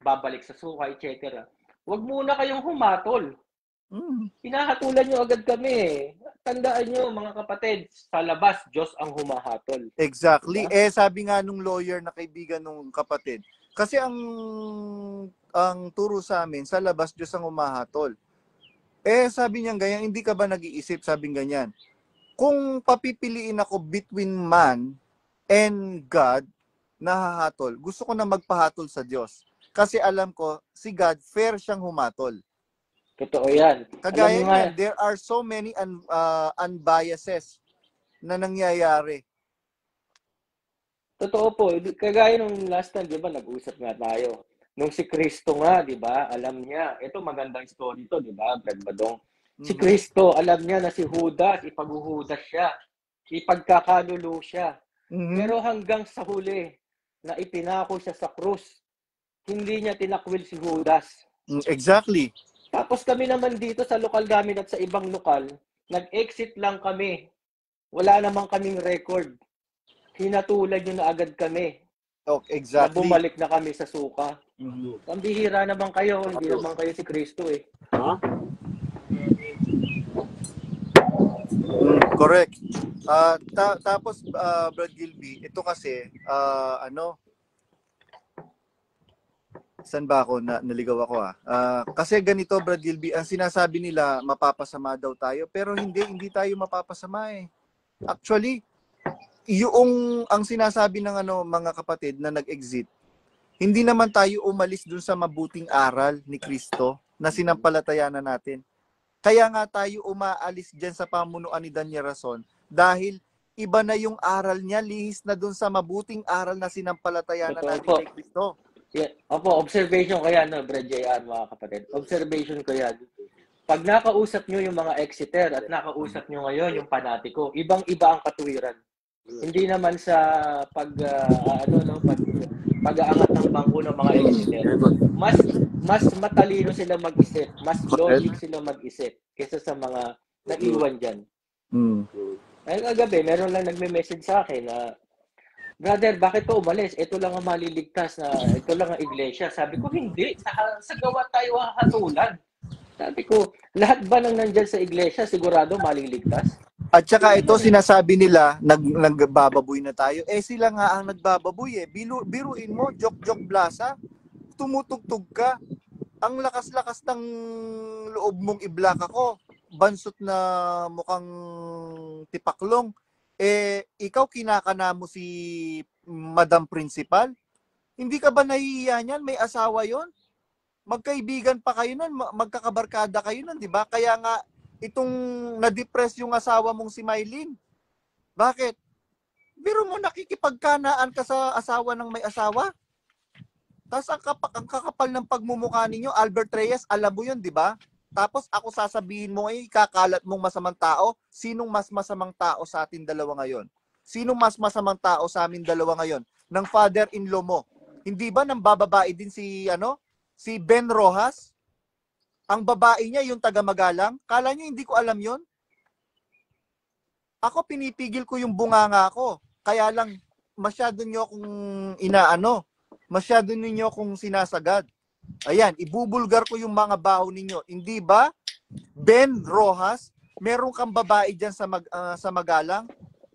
babalik sa suka, etc. Huwag muna kayong humatol. Hinahatulan nyo agad kami. Tandaan nyo, mga kapatid, sa labas, Diyos ang humahatol. Exactly. Diba? Sabi nga nung lawyer na kaibigan nung kapatid, kasi ang turo sa amin, sa labas, Diyos ang humahatol. Sabi niya ganyan, hindi ka ba nag-iisip, sabing ganyan, kung papipiliin ako between man and God na hahatol, gusto ko na magpahatol sa Diyos. Kasi alam ko, si God, fair siyang humatol. Totoo yan. Kagaya niyan, there are so many unbiases na nangyayari. Totoo po. Kagaya nung last time, di ba, nag-usap nga tayo. Nung si Kristo nga, di ba, alam niya, ito magandang story to, di ba, Brad Badong. Si Kristo, alam niya na si Judas, ipaghuhudas siya. Ipagkakalulo siya. Pero hanggang sa huli, na ipinako siya sa krus, hindi niya tinakwil si Judas. Exactly. Tapos kami naman dito sa lokal namin at sa ibang lokal, nag-exit lang kami. Wala namang kaming record. Hinatulan nyo na agad kami. Exactly. Na bumalik na kami sa suka. Ang bihira naman kayo, hindi naman kayo si Kristo eh. Correct. Tapos, Brad Gilby, ito kasi, saan ba ako? Naligaw ako kasi ganito, Brad Gilby, ang sinasabi nila, mapapasama daw tayo, pero hindi tayo mapapasama eh. Actually, ang sinasabi ng mga kapatid na nag-exit, hindi naman tayo umalis dun sa mabuting aral ni Kristo na sinampalatayanan natin. Kaya nga tayo umaalis dyan sa pamunuan ni Daniel Rason dahil iba na yung aral niya, lihis na dun sa mabuting aral na sinampalatayanan natin kay Kristo. Yeah. Opo, observation ko yan, Brad JR, mga kapatid. Observation ko yan. Pag nakausap nyo yung mga exiter at nakausap nyo ngayon yung panatiko, ibang-iba ang katuwiran. Hindi naman sa pag-aangat ng bangko ng mga exiter. Mas matalino sila mag-isip, mas logic sila mag-isip kaysa sa mga naiwan dyan. Ay kagabi, meron lang nagme-message sa akin na, brother, bakit ka umalis? Ito lang ang maliligtas na, ito lang ang iglesia. Sabi ko, hindi. Sa gawa tayo hahatulan. Sabi ko, lahat ba nang nandyan sa iglesia, sigurado maliligtas? At saka ito, sinasabi nila, nagbababoy na tayo. Sila nga ang nagbababoy eh. Biruin mo, joke blasa. Tumutugtog ka. Ang lakas-lakas ng loob mong i-block ako. Bansot na mukhang tipaklong. Ikaw kinakana mo si Madam Principal? Hindi ka ba nahihiya niyan? May asawa yon? magkaibigan pa kayo nun, magkakabarkada kayo nun, di ba? Kaya nga, itong na-depress yung asawa mong si Mylene. Bakit? Biro mo, nakikipagkanaan ka sa asawa ng may asawa. Tapos ang kakapal ng pagmumukha ninyo, Albert Reyes, alam mo yun, di ba? Tapos ako sasabihin mo, ikakalat mong masamang tao. Sinong mas masamang tao sa atin dalawa ngayon? Sinong mas masamang tao sa amin dalawa ngayon? Ng father-in-law mo. Hindi ba nang bababae din si Ben Rojas? Ang babae niya yung taga-Magalang. Kala niyo hindi ko alam yon? Ako pinipigil ko yung bunganga ko. Kaya lang masyado niyo akong masyado niyo akong sinasagad. Ayan, ibubulgar ko yung mga baho ninyo. Hindi ba, Ben Rojas, meron kang babae diyan sa Magalang?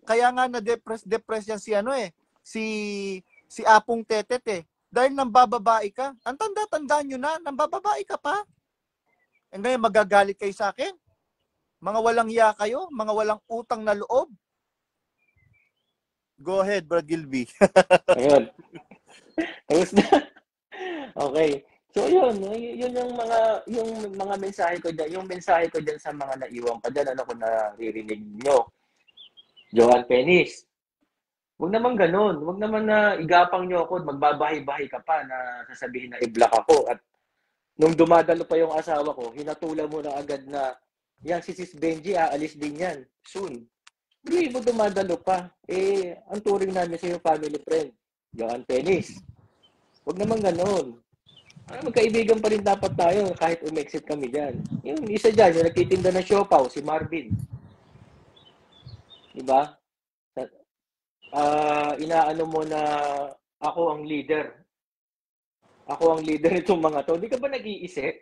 Kaya nga na-depress yan si Apong Tetet eh. Dahil nambababae ka. Ang tanda-tanda nyo na, nambababae ka pa. E ngayon magagalit kayo sa akin? Mga walang hiya kayo? Mga walang utang na loob? Go ahead, Brad Gilby. Ayun. Tapos na. Okay. So yun yung mga mensahe ko diyan, yung mensahe ko diyan sa mga naiwan pa diyan, ano ko naririnig niyo. Johan Penis. Huwag naman ganun. Huwag naman na igapang niyo ako, magbabahay-bahay ka pa na sasabihin na i-block ako. At nung dumadalo pa yung asawa ko, hinatulan mo na agad na yan si Sis Benji, aalis din yan. Soon. Hindi mo dumadalo pa. Ang turing namin sa yung family friend. Johan Penis. Huwag naman ganun. Magkaibigan pa rin dapat tayo kahit umexit kami dyan. Yung isa dyan, yung nagtitinda ng siopaw, si Marvin. Diba? Inaano mo na ako ang leader. Ako ang leader itong mga to. Hindi ka ba nag-iisip?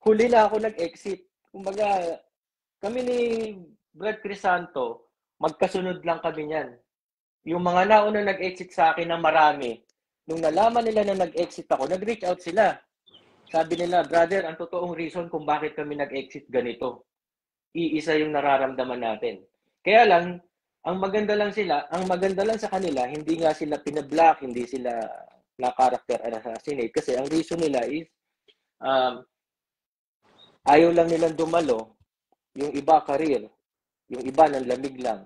Huli na ako nag-exit. Kumbaga, kami ni Brad Crisanto, magkasunod lang kami niyan. Yung mga nauna nag-exit sa akin na marami, nung nalaman nila na nag-exit ako, nag-reach out sila. Sabi nila, brother, ang totoong reason kung bakit kami nag-exit ganito. Iisa yung nararamdaman natin. Kaya lang, ang maganda lang sa kanila, hindi nga sila pinablock, hindi sila na-character assassinate. Kasi ang reason nila is, ayaw lang nilang dumalo, yung iba career, yung iba ng lamig lang.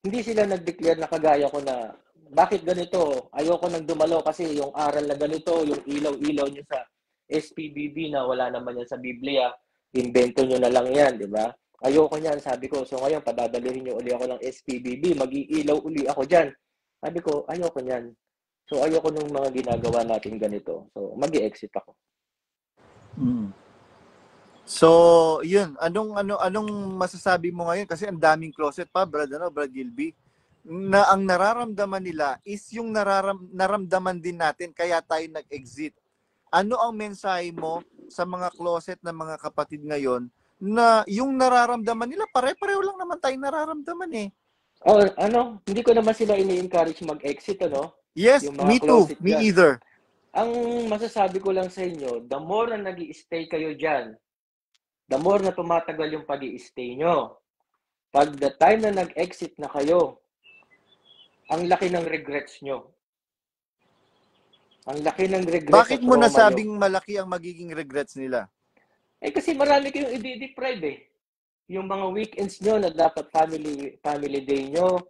Hindi sila nag-declare na kagaya ko na, bakit ganito? Ayoko nang dumalo kasi yung aral na ganito, yung ilaw-ilaw nyo sa SPBB na wala naman yan sa Biblia, invento nyo na lang yan, di ba? Ayoko niyan, sabi ko. So ngayon, padadalihin nyo uli ako ng SPBB, mag-iilaw uli ako dyan. Sabi ko, ayoko niyan. So ayoko nung mga ginagawa natin ganito. So mag-i-exit ako. So, yun, anong masasabi mo ngayon kasi ang daming closet pa, Brad Gilby, na ang nararamdaman nila is yung naramdaman din natin kaya tayo nag-exit. Ano ang mensahe mo sa mga closet na mga kapatid ngayon na yung nararamdaman nila pare-pareho lang naman tayong nararamdaman eh? Hindi ko naman sila ini-encourage mag-exit, Yes, me too. Me either. Ang masasabi ko lang sa inyo, the more na nag-i-stay kayo dyan, the more na tumatagal yung pag-i-stay nyo. Pag the time na nag-exit na kayo, ang laki ng regrets nyo. Ang laki ng regrets. Bakit mo nasabing malaki ang magiging regrets nila? Kasi marami kayong i-deprive eh. Yung mga weekends nyo na dapat family day nyo,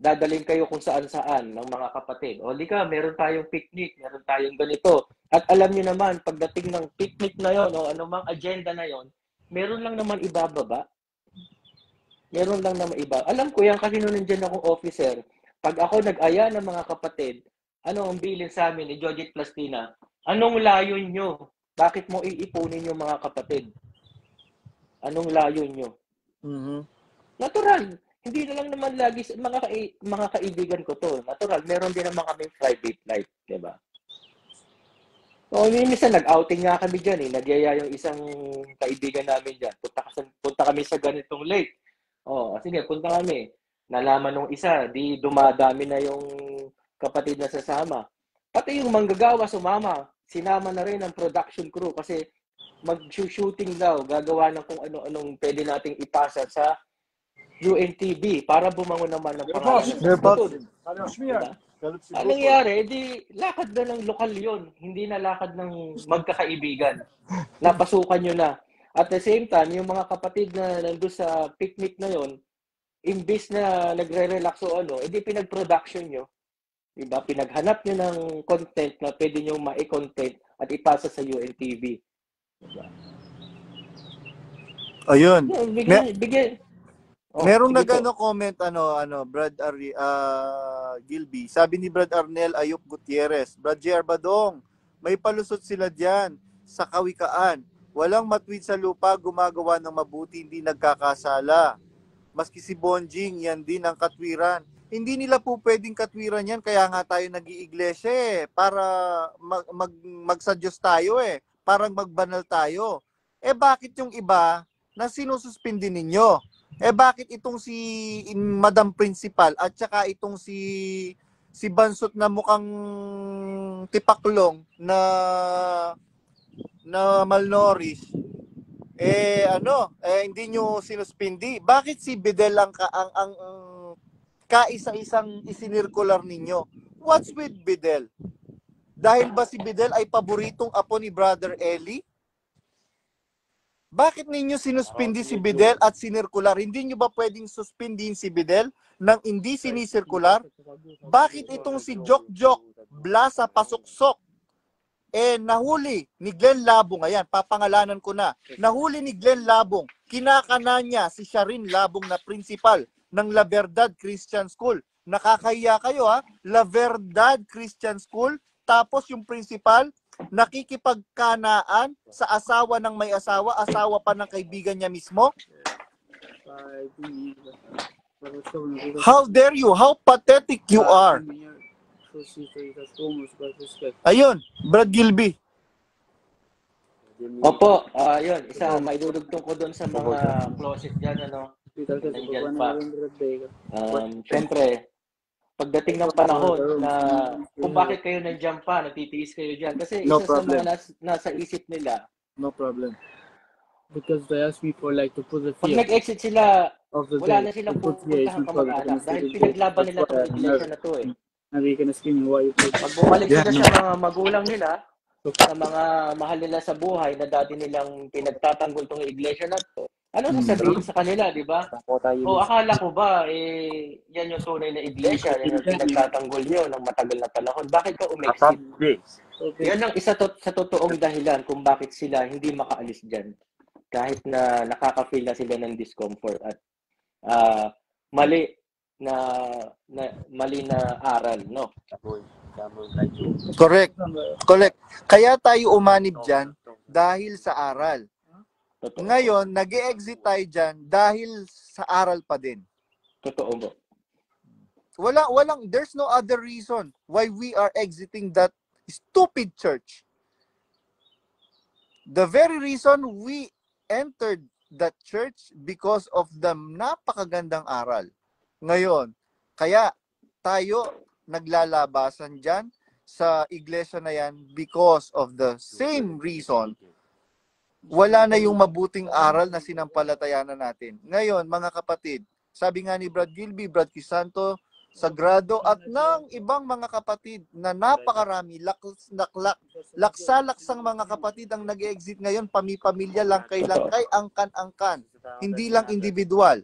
dadaling kayo kung saan-saan ng mga kapatid. O di ka, meron tayong picnic, meron tayong ganito. At alam nyo naman, pagdating ng picnic na yon o anumang agenda na yon, meron lang naman ibababa. Meron lang naman iba. Alam ko yan kasi nung nandiyan akong officer, pag ako nag-aya ng mga kapatid, ano ang bilin sa amin ni Jojit Plastina? Anong layo nyo? Bakit mo iipunin yung mga kapatid? Anong layo nyo? Natural. Hindi na lang naman lagi mga kaibigan ko to. Natural. Meron din naman kami private life. Diba? So, minsan nag-outing nga kami dyan eh. Nagyaya yung isang kaibigan namin dyan. Punta kami sa ganitong lake. Sige, punta kami. Nalaman nung isa, di dumadami na yung kapatid na sasama. Pati yung manggagawa sumama. Sinama na rin ang production crew kasi mag-shooting daw. Gagawa ng kung ano-anong pwede nating ipasa sa UNTV para bumangon naman ng pangalan. Anong nangyari? Di lakad na ng lokal yon, hindi na lakad ng magkakaibigan. Napasukan nyo na. At the same time, yung mga kapatid na nandun sa picnic na yon, imbis na nagre-relax o ano, edi pinag-production nyo. Diba? Pinaghanap nyo ng content na pwede nyo ma-content at ipasa sa UNTV. Diba? Ayun. Bigyan. Merong comment Brad Gilby. Sabi ni Brad Arnel Ayup Gutierrez, Brad JR Badong, may palusot sila diyan sa kawikaan. Walang matwid sa lupa, gumagawa ng mabuti, hindi nagkakasala. Maski si Bonjing, yan din ang katwiran. Hindi nila po pwedeng katwiran yan, kaya nga tayo nag-iiglesia para magsa Diyos tayo parang magbanal tayo. Bakit yung iba na sinususpindi ninyo? Bakit itong si Madam Principal at saka itong si Bansot na mukhang tipaklong na malnourished, hindi nyo sinuspindi? Bakit si Bidel ang kaisa-isang isinirkular ninyo? What's with Bidel? Dahil ba si Bidel ay paboritong apo ni Brother Eli? Bakit ninyo sinuspindi si Bidel at sinirkular? Hindi nyo ba pwedeng suspindihin si Bidel nang hindi sinisirkular? Bakit itong si Jok Blasa Pasuksok nahuli ni Glenn Labong? Ayan, papangalanan ko na. Nahuli ni Glenn Labong. Kinakana niya si Sharin Labong na principal ng La Verdad Christian School. Nakakahiya kayo La Verdad Christian School, tapos yung principal nakikipagkanaan sa asawa ng may asawa pa ng kaibigan niya mismo? How dare you? How pathetic you are? Ayun, Brad Gilby. Opo, yun, isa maidudugtong ko doon sa mga closet dyan, nandiyan pa. Siyempre, pagdating ng panahon na kung bakit kayo nandiyan pa, nagtitiis kayo dyan. Kasi isa sa mga nasa isip nila. No problem. Because they asked me for to put the pag nag-exit sila, wala na silang pupuntahang kamag-anak dahil pinaglaban nila itong iglesia na to Pag bumalik sila sa mga magulang nila, sa mga mahal nila sa buhay na dati nilang pinagtatanggol tong iglesia na to, ano sasabihin sa kanila, di ba? O akala ko ba, yan yung tunay na iglesia, yan yung pinagtatanggol nyo ng matagal na panahon. Bakit ka umexit? Yan ang isa sa totoong dahilan kung bakit sila hindi makaalis dyan. Kahit na nakaka-feel na sila ng discomfort at mali na aral, no? Correct. Kaya tayo umanib dyan dahil sa aral. Totoo. Ngayon, nag-e-exit tayo dyan dahil sa aral pa din. Totoo mo. There's no other reason why we are exiting that stupid church. The very reason we entered that church because of the napakagandang aral. Ngayon, kaya tayo naglalabasan dyan sa iglesia na yan because of the same reason. Wala na yung mabuting aral na sinampalatayanan natin. Ngayon, mga kapatid, sabi nga ni Brad Gilby, Brad Crisanto, Sagrado, at ng ibang mga kapatid na napakarami, laksalaksang mga kapatid ang nag-exit ngayon, pamilya, langkay-langkay, angkan-angkan. Hindi lang individual.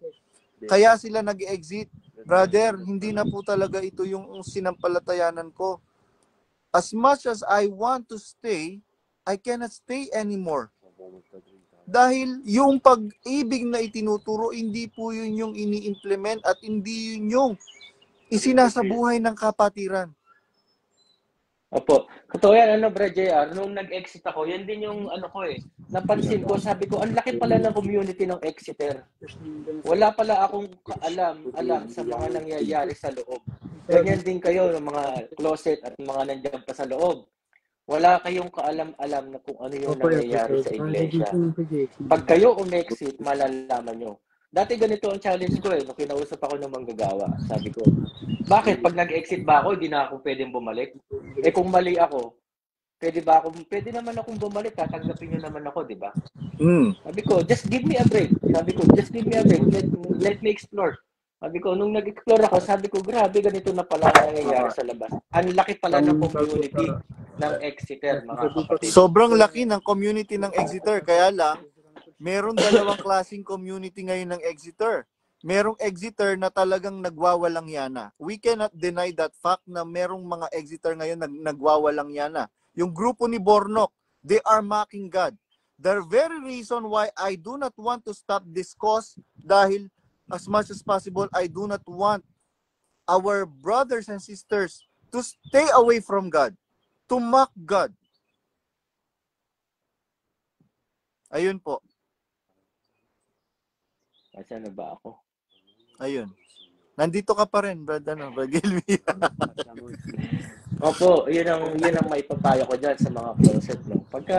Kaya sila nag-exit. Brother, hindi na po talaga ito yung sinampalatayanan ko. As much as I want to stay, I cannot stay anymore. Dahil yung pag-ibig na itinuturo, hindi po yun yung ini-implement at hindi yun yung isinasabuhay ng kapatiran. Opo. Totoo yan, Brad JR. Nung nag-exit ako, yan din yung napansin ko, sabi ko, ang laki pala ng community ng Exeter. Wala pala akong alam sa mga nangyayari sa loob. Ganyan din kayo ng mga closet at mga nandiyan pa sa loob. Wala kayong kaalam-alam na kung ano yung nangyayari sa iglesia. Pag kayo umexit, malalaman nyo. Dati ganito ang challenge ko nung kinausap ako ng manggagawa. Sabi ko, bakit pag nag-exit ba ako, hindi na ako pwedeng bumalik? Kung mali ako, pwede naman akong bumalik, tatanggapin nyo naman ako, di ba? Sabi ko, just give me a break. Let me explore. Sabi ko, nung nag-explore ako, sabi ko, grabe, ganito na pala ang nangyayari sa labas. Ang laki pala ng community ng Exeter, mga kapatid. Sobrang laki ng community ng Exeter. Kaya lang, meron dalawang klaseng community ngayon ng Exeter. Merong Exeter na talagang nagwawalang yana. We cannot deny that fact na merong mga Exeter ngayon nagwawalang yana. Yung grupo ni Bornok, they are mocking God. The very reason why I do not want to stop this cause, dahil as much as possible, I do not want our brothers and sisters to stay away from God, to mock God. Ayun po. Kasi ano ba ako? Ayun. Nandito ka pa rin, Brad Gilby. Opo, yun ang maipapayo ko dyan sa mga closet, no? Pagka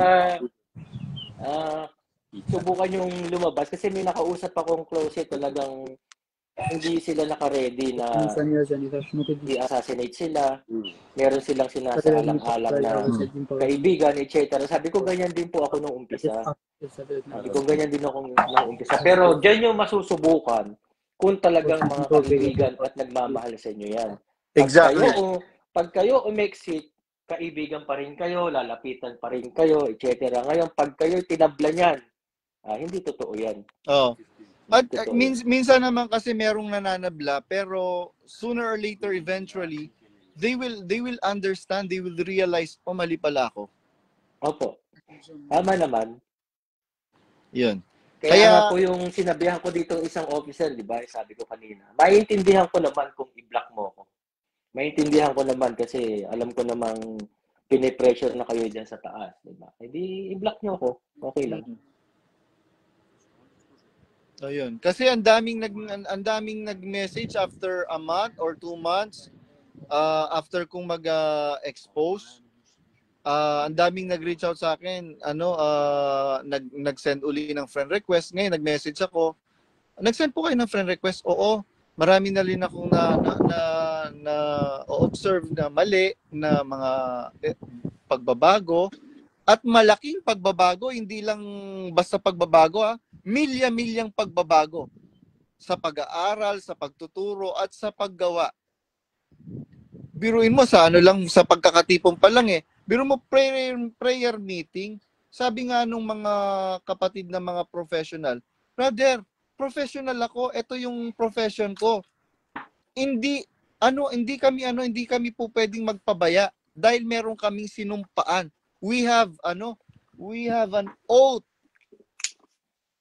subukan yung lumabas, kasi may nakausap akong closet, talagang hindi sila naka-ready na i-assassinate sila. Meron silang sinasaalang-alang na kaibigan, etc. Sabi ko, ganyan din po ako nung umpisa. Sabi ko, ganyan din ako nung umpisa. Pero dyan yung masusubukan kung talagang mga kaibigan at nagmamahal sa inyo yan. Exactly. Pag kayo umexit, kaibigan pa rin kayo, lalapitan pa rin kayo, etc. Ngayon, pag kayo tinabla niyan, hindi totoo yan. Oh. At minsan naman kasi merong nananabla, pero sooner or later, eventually, they will understand, they will realize, oh, mali pala ako. Opo. Tama naman. Yun. Kaya nga po yung sinabihan ko dito isang officer, di ba? Sabi ko kanina, maiintindihan ko naman kung i-block mo ko. Maiintindihan ko naman kasi alam ko namang pinipressure na kayo dyan sa taas, di ba? Hindi i-block nyo ako. Okay lang. Ayun. Kasi ang daming nag-message after a month or 2 months after kong mag-expose. Ang daming nag-reach out sa akin, nag-send uli ng friend request. Ngayon nag-message ako. Nag-send po kayo ng friend request? Oo. Marami na rin akong na observe na mali na mga pagbabago at malaking pagbabago, hindi lang basta pagbabago, milya-milyang pagbabago sa pag-aaral, sa pagtuturo at sa paggawa. Biruin mo sa sa pagkakatipon pa lang Biro mo prayer meeting, sabi nga nung mga kapatid na mga professional, brother, professional ako, ito yung profession ko. Hindi kami po pwedeng magpabaya dahil meron kaming sinumpaan. We have an oath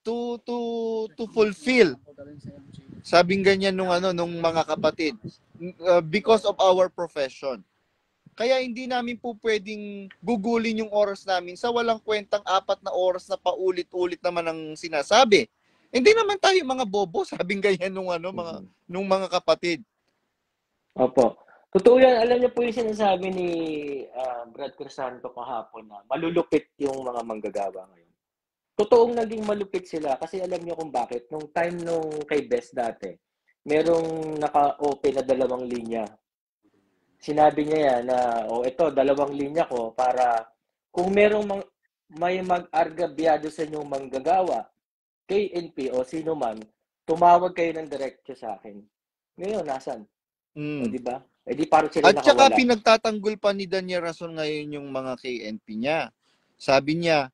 to fulfill. Sabing ganyan nung mga kapatid, because of our profession. Kaya hindi namin po pwedeng gugulin yung oras namin sa walang kwentang 4 na oras na paulit-ulit naman ang sinasabi. Hindi naman tayo mga bobo, sabing ganyan nung mga kapatid. Opo. Totoo yan. Alam niyo po yung sinasabi ni Brad Crisanto kahapon na malulupit yung mga manggagawa ngayon. Totoong naging malupit sila kasi alam niyo kung bakit. Nung time nung kay Best dati, merong naka-open na 2 linya. Sinabi niya yan na, ito, 2 linya ko para kung merong may mag-argabyado sa inyong manggagawa, KNP o sino man, tumawag kayo ng diretso sa akin. Ngayon, nasan? O, diba? Di parang sila nakawala. At saka pinagtatanggol pa ni Daniel Rason ngayon yung mga KNP niya. Sabi niya,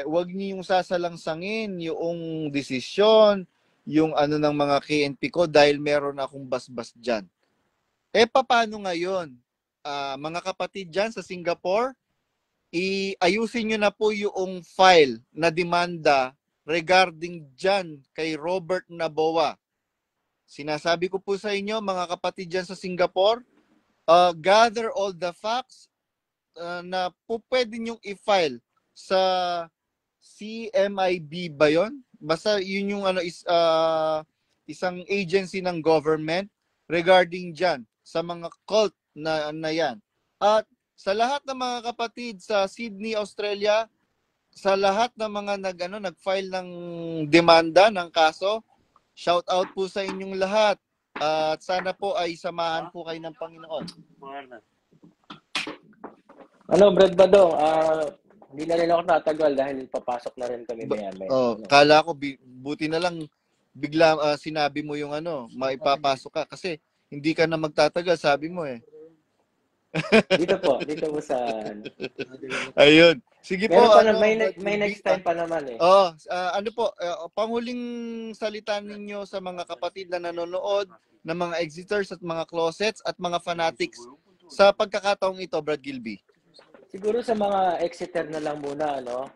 wag niyo yung sasalangsangin yung desisyon, yung ng mga KNP ko dahil meron akong basbas dyan. Paano ngayon? Mga kapatid dyan sa Singapore, ayusin nyo na po yung file na demanda regarding dyan kay Robert Noboa. Sinasabi ko po sa inyo, mga kapatid dyan sa Singapore, gather all the facts na po pwede nyong i-file sa CMIB ba yun? Basta yun yung isang agency ng government regarding dyan sa mga cult na yan. At sa lahat ng mga kapatid sa Sydney, Australia, sa lahat ng mga nag-file ng demanda ng kaso, shout out po sa inyong lahat. At sana po ay samahan po kayo ng Panginoon. Brad Badong, hindi na rin ako tatagal dahil papasok na rin kami maya-maya. Kala ko buti na lang bigla sinabi mo yung maipapasok ka kasi hindi ka na magtatagal, sabi mo eh. Dito po sa Ayun. Sige po, meron pa na, Brad may Gilby. next time pa naman eh. Ano po, panghuling salita ninyo sa mga kapatid na nanonood, ng mga exiters at mga closets at mga fanatics sa pagkakataong ito, Brad Gilby. Siguro sa mga exiter na lang muna, ano,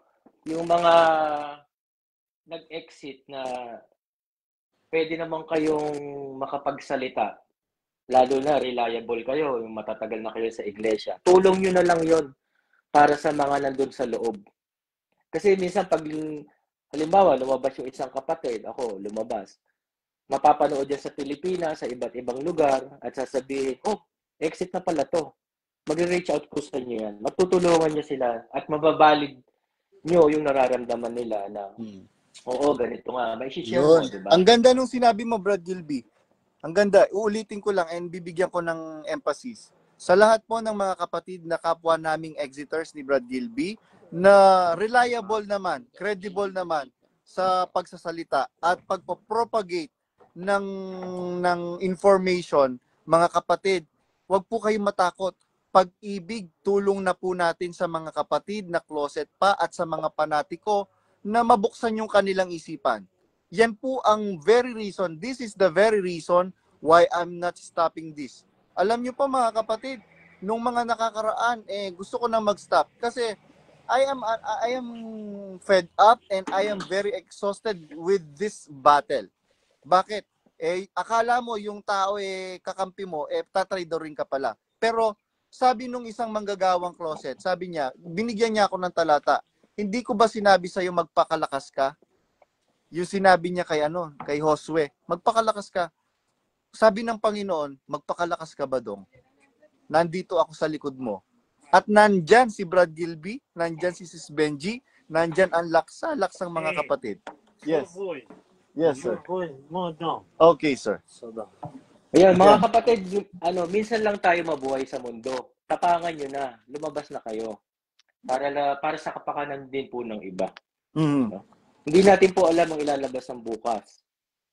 yung mga nag-exit na pwede naman kayong makapagsalita, lalo na reliable kayo, yung matatagal na kayo sa iglesia. Tulong nyo na lang yon para sa mga nandun sa loob. Kasi minsan pag, halimbawa, lumabas yung isang kapatid, ako, lumabas, mapapanood yan sa Pilipinas, sa iba't ibang lugar, at sasabihin, oh, exit na pala to. Mag-reach out ko sa inyo yan. Magtutulungan niyo sila at mababalid nyo yung nararamdaman nila na, oo, ganito nga, may share mo, di ba? Ang ganda nung sinabi mo, Brad Gilby. Ang ganda. Uulitin ko lang and bibigyan ko ng emphasis. Sa lahat po ng mga kapatid na kapwa naming exiters ni Brad Gilby, na reliable naman, credible naman sa pagsasalita at pagpo-propagate ng information, mga kapatid, huwag po kayong matakot. Pag-ibig, tulong na po natin sa mga kapatid na closet pa at sa mga panatiko na mabuksan yung kanilang isipan. Yan po ang very reason, this is the very reason why I'm not stopping this. Alam nyo pa mga kapatid, nung mga nakakaraan, gusto ko na mag-stop kasi I am fed up and I am very exhausted with this battle. Bakit? Akala mo yung tao kakampi mo, tatraidorin ka pala. Pero sabi nung isang manggagawang closet, sabi niya, binigyan niya ako ng talata. Hindi ko ba sinabi sa iyo magpakalakas ka? Yung sinabi niya kay Josue, magpakalakas ka. Sabi ng Panginoon, magpakalakas ka ba dong? Nandito ako sa likod mo. At nandyan si Brad Gilby, nandyan si Sis Benji, nandyan ang laksa-laksang mga kapatid. Yes. Yes, sir. Okay, sir. Ayan, mga kapatid, minsan lang tayo mabuhay sa mundo. Tapangan nyo na, lumabas na kayo. Para sa kapakanan din po ng iba. Mm-hmm. Hindi natin po alam ang ilalabas ng bukas.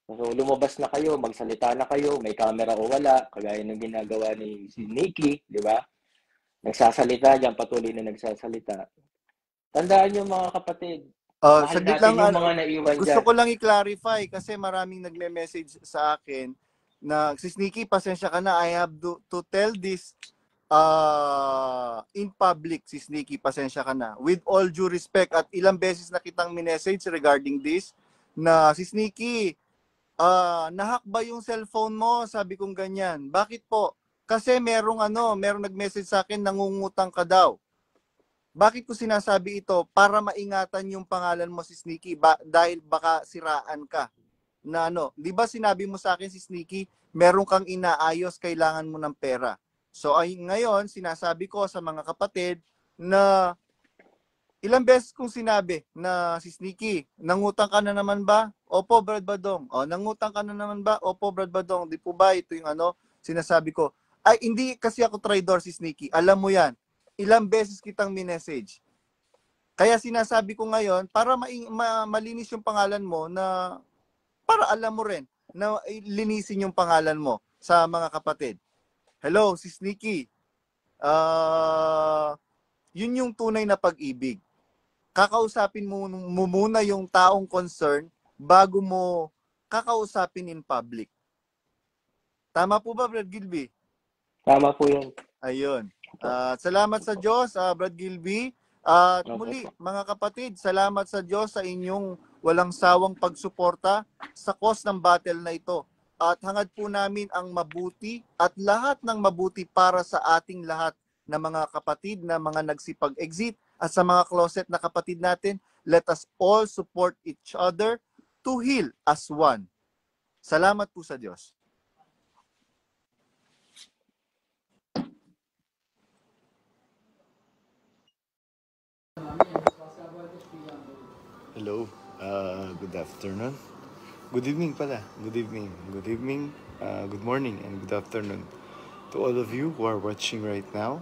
So, lumabas na kayo, magsalita na kayo, may camera o wala, kagaya ng ginagawa ni si Nikki, di ba? Nagsasalita diyan, patuloy na nagsasalita. Tandaan niyo mga kapatid, mahal natin yung mga naiwan dyan. Gusto ko lang i-clarify kasi maraming nagme-message sa akin na, Sis Nikki, pasensya ka na, I have to tell this in public, Sis Nikki, pasensya ka na. With all due respect, at ilang beses na kitang minessage regarding this, na Sis Nikki, nahack ba yung cellphone mo? Sabi kong ganyan. Bakit po? Kasi merong nag-message sa akin, nangungutang ka daw. Bakit ko sinasabi ito? Para maingatan yung pangalan mo, Sis Nikki, dahil baka siraan ka. Na di ba sinabi mo sa akin, Sis Nikki, meron kang inaayos, kailangan mo ng pera. So ngayon, sinasabi ko sa mga kapatid na ilang beses kong sinabi na, Sis Nikki, nangutang ka na naman ba? Opo, Brad Badong. Nangutang ka na naman ba? Opo, Brad Badong. Di po ba ito yung sinasabi ko? Ay, hindi kasi ako traidor, Sis Nikki. Alam mo yan. Ilang beses kitang minessage. Kaya sinasabi ko ngayon, para malinis yung pangalan mo, na para alam mo rin na linisin yung pangalan mo sa mga kapatid. Hello, Sis Nikki. Yun yung tunay na pag-ibig. Kakausapin mo muna yung taong concern bago mo kakausapin in public. Tama po ba, Brad Gilby? Tama po yun. Ayun. Salamat sa Diyos, Brad Gilby. At muli, mga kapatid, salamat sa Diyos sa inyong walang sawang pagsuporta sa cause ng battle na ito. At hangad po namin ang mabuti at lahat ng mabuti para sa ating lahat na mga kapatid na mga nagsipag-exit at sa mga closet na kapatid natin. Let us all support each other to heal as one. Salamat po sa Diyos. Hello, good afternoon. Good evening pala. Good evening. Good evening, good morning, and good afternoon to all of you who are watching right now.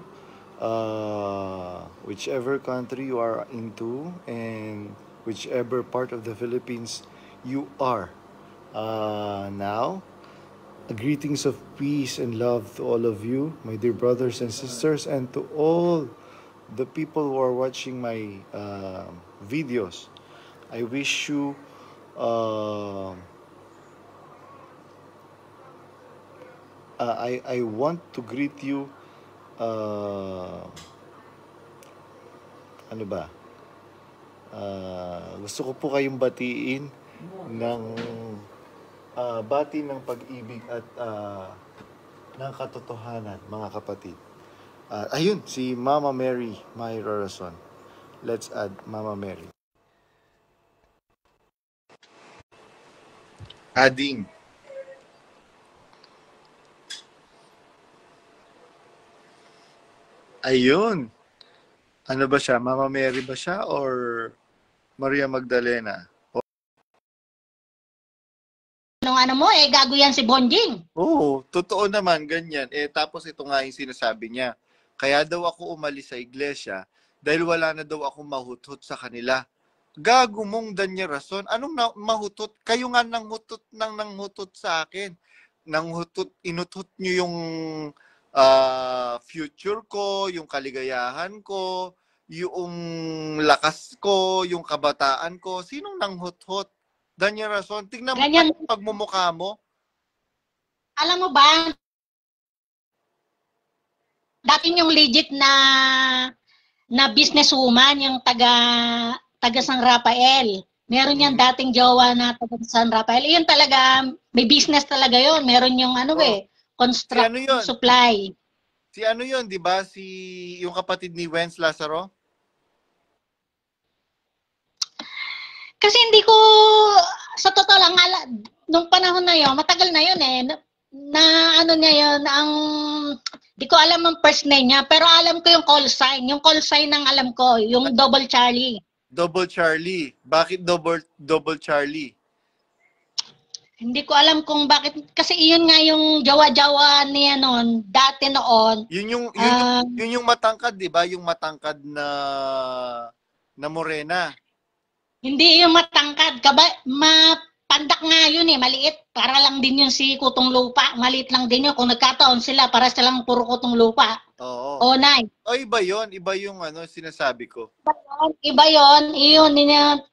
Whichever country you are into and whichever part of the Philippines you are. Now, greetings of peace and love to all of you, my dear brothers and sisters, and to all the people who are watching my videos. I wish you I want to greet you ano ba? Gusto ko po kayong batiin ng bati ng pag-ibig at ng katotohanan, mga kapatid. Ayun, si Mama Mary Myra Rason. Let's add Mama Mary. Adding. Ayun. Ano ba siya? Mama Mary ba siya or Maria Magdalena? Ano mo, gago yan si Bonjing. Oo, totoo naman, ganyan. Tapos ito nga yung sinasabi niya. Kaya daw ako umalis sa iglesia dahil wala na daw akong mahutot sa kanila. Gago mong Danya Rason. Anong mahutot? Kayo nga nanghutot sa akin. Inutot nyo yung future ko, yung kaligayahan ko, yung lakas ko, yung kabataan ko. Sinong nanghutot? Danya Rason, tingnan mo Ganyan. yung pagmumukha mo. Alam mo ba, dati yung legit na businesswoman, yung taga San Rafael. Meron yan dating jowa na taga San Rafael. Yun talaga, may business talaga yun. Meron yung construction supply. Si ano yun, di ba? Yung kapatid ni Wenz Lazaro? Kasi hindi ko, sa totoo lang, nung panahon na yun, matagal na yun di ko alam ang first name niya, pero alam ko yung call sign. Yung call sign ng alam ko, yung Double Charlie. Double Charlie. Bakit double Charlie? Hindi ko alam kung bakit, kasi iyon nga yung jawa-jawa niya noon, dati noon. Yun yung matangkad, di ba? Yung matangkad na morena. Hindi yung matangkad. Mapandak nga yun maliit. Para lang din yun si Kutong Lupa. Maliit lang din yun. Kung nagkataon sila, para silang puro Kutong Lupa. Oo. O, Nay. O, iba yun. Iba yung sinasabi ko. Iba yun. Iyon,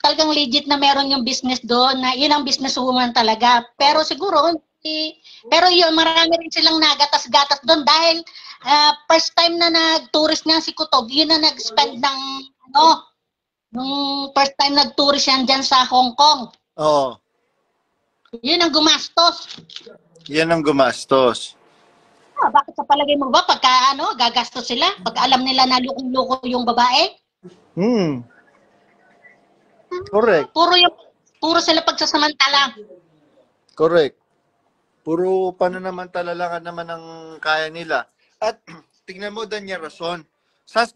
talagang legit na meron yung business doon. Na yun ang businesswoman talaga. Pero siguro, pero yun, marami rin silang nagatas-gatas doon dahil first time na nag-tourist nga si Kutog, yun na nag-spend ng nung first time nag-tourist yan dyan sa Hong Kong. Oo. Yun ang gumastos. Yan ang gumastos. Bakit sa palagay mo ba pagka gagastos sila? Pag alam nila na lukong-luko yung babae? Correct. Puro sila pagsasamantala. Correct. Puro pananamantala lang naman ang kaya nila. At tingnan mo, Danya Rason,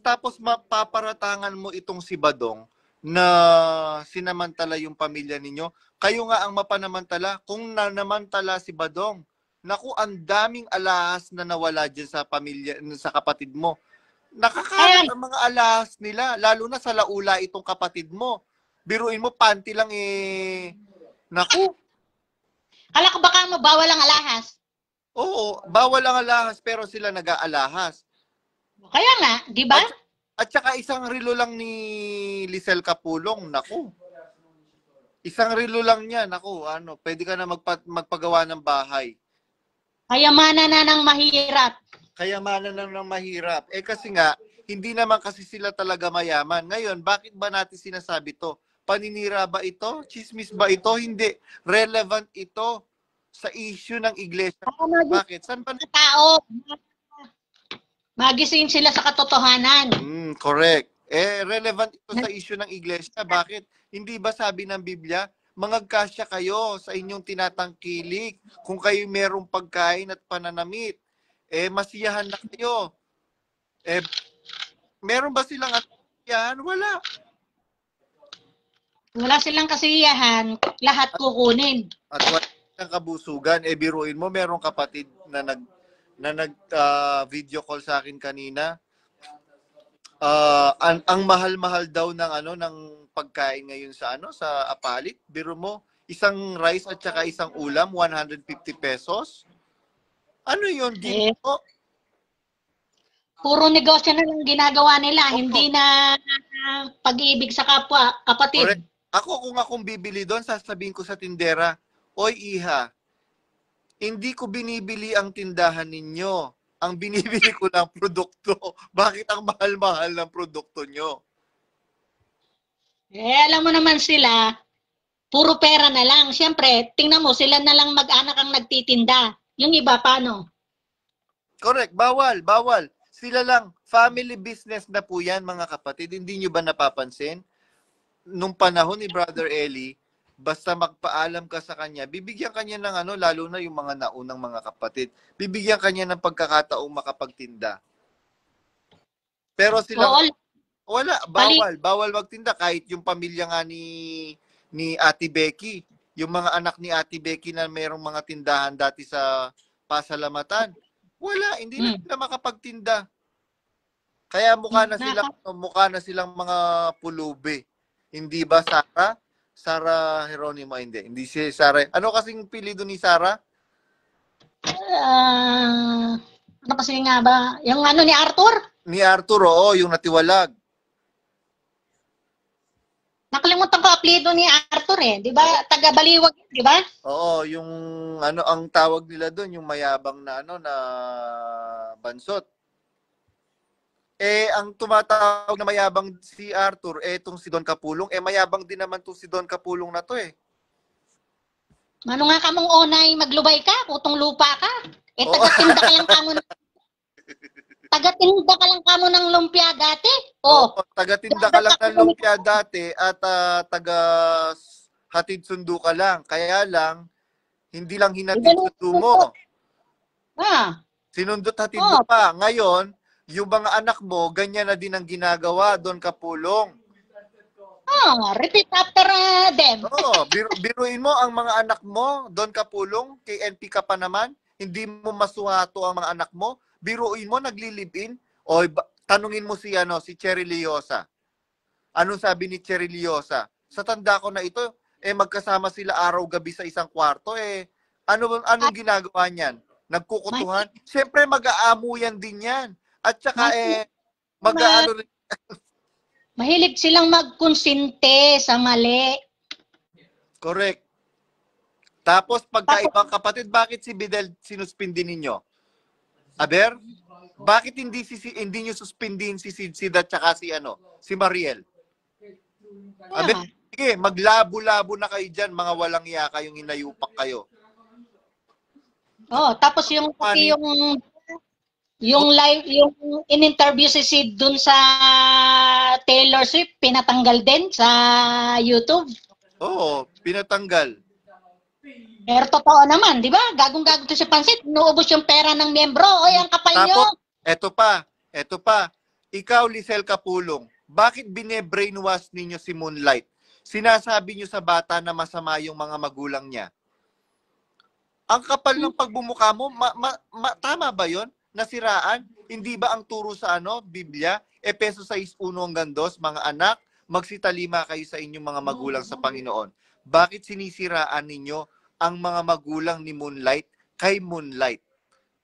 tapos mapaparatangan mo itong si Badong na sinamantala yung pamilya ninyo. Kayo nga ang mapanamantala. Kung nanamantala si Badong, naku, ang daming alahas na nawala dyan sa pamilya, sa kapatid mo. Nakakalat ang mga alahas nila, lalo na sa laula itong kapatid mo. Biruin mo, panty lang naku. Kala ko baka bawal ang alahas. Oo, bawal ang alahas pero sila nag-aalahas. Kaya nga, di ba? At saka isang rilo lang ni Lisel Capulong, naku. Isang rilo lang niya, naku, pwede ka na magpagawa ng bahay. Kayamanan na ng mahirap. Kayamanan na ng mahirap. Kasi nga, hindi naman kasi sila talaga mayaman. Ngayon, bakit ba natin sinasabi to? Paninira ba ito? Chismis ba ito? Hindi. Relevant ito sa issue ng iglesia. Bakit? Saan ba tao? Magising sila sa katotohanan. Correct. Relevant ito sa issue ng iglesia. Bakit? Hindi ba sabi ng Biblia, mangagkasya kayo sa inyong tinatangkilik kung kayo merong pagkain at pananamit. Masiyahan na kayo. Meron ba silang kasiyahan? Wala. Wala silang kasiyahan. Lahat kukunin. At wala silang kabusugan. Biruin mo, merong kapatid na video call sa akin kanina. Ang mahal-mahal daw ng ng pagkain ngayon sa sa Apalit. Biro mo, isang rice at saka isang ulam, 150 pesos? Ano yun? Eh, Ginto? puro negosyo na lang ginagawa nila, Oo. hindi na pag-ibig sa kapwa, Correct. kapatid. Kung akong bibili doon, sasabihin ko sa tindera, Oy, iha, hindi ko binibili ang tindahan ninyo. Ang binibili ko lang produkto. Bakit ang mahal-mahal ng produkto nyo? Alam mo naman sila, puro pera na lang. Siyempre, tingnan mo, sila na lang mag-anak ang nagtitinda. Yung iba, paano? Correct. Bawal. Sila lang. Family business na po yan, mga kapatid. Hindi nyo ba napapansin? Nung panahon ni Brother Eli, basta magpaalam ka sa kanya, bibigyan kanya ng lalo na yung mga naunang mga kapatid, bibigyan kanya ng pagkakataong makapagtinda. Pero sila, wala, bawal magtinda. Kahit yung pamilya nga ni Ate Becky, yung mga anak ni Ate Becky na mayroong mga tindahan dati sa Pasalamatan, wala, hindi na sila makapagtinda. Kaya mukha na silang mga pulubi. Hindi ba, Sara? Sara Geronimo, hindi si Sara. Ano kasing pilido ni Sara? Ano kasi nga ba? Yung ni Arthur? Ni Arthur, oo, yung natiwalag. Nakalimutan ko apelyido ni Arthur eh. Di ba? Taga-Baliwag, di ba? Oo, yung ang tawag nila doon, yung mayabang na na bansot. Ang tumatawag na mayabang si Arthur, itong si Don Kapulong, mayabang din naman to si Don Kapulong na to Ano nga kamong onay maglubay ka, kutong lupa ka. Taga-tinda ka lang kamo taga-tinda ka lang kamo ng lumpia dati. Taga-tinda ka lang ng lumpia dati at taga-hatid sundo ka lang. Kaya lang, hindi lang hinatid sundo mo. Sinundot hatid mo pa. Ngayon, yung mga anak mo, ganyan na din ang ginagawa, Don Kapulong. Repeat after them. Biruin mo ang mga anak mo, Don Kapulong, KNP ka pa naman, hindi mo masuhato ang mga anak mo, biruin mo, nagli-live-in, tanungin mo si Cherry Liosa. Anong sabi ni Cherry Liosa? Sa tanda ko na ito, magkasama sila araw-gabi sa isang kwarto, anong ginagawa niyan? Nagkukutuhan? Siyempre, mag-aamuyan din yan. At saka, mag-aano rin. Mahilig silang magkonsinte sa mali. Correct. Tapos, pagkaibang kapatid, bakit si Bidel sinuspindi ninyo? Aber, bakit hindi nyo suspindihin si Sid at saka si Mariel? Aber, sige, maglabo-labo na kayo dyan, mga walang iya kayong inayupak kayo. Tapos yung live, yung in-interview si Sid dun sa Taylor Swift, pinatanggal din sa YouTube. Oo, pinatanggal. Pero totoo naman, di ba? Gagong-gagong to si Pansit, nuubos yung pera ng miyembro. Ang kapal nyo. Tapos, eto pa. Ikaw, Lisel Kapulong, bakit bine-brainwash ninyo si Moonlight? Sinasabi nyo sa bata na masama yung mga magulang niya. Ang kapal ng pagbumuka mo, tama ba yon? Nasiraan? Hindi ba ang turo sa Biblia? Efeso 6:1 hanggang 2, mga anak, magsitalima kayo sa inyong mga magulang sa Panginoon. Bakit sinisiraan ninyo ang mga magulang ni Moonlight kay Moonlight?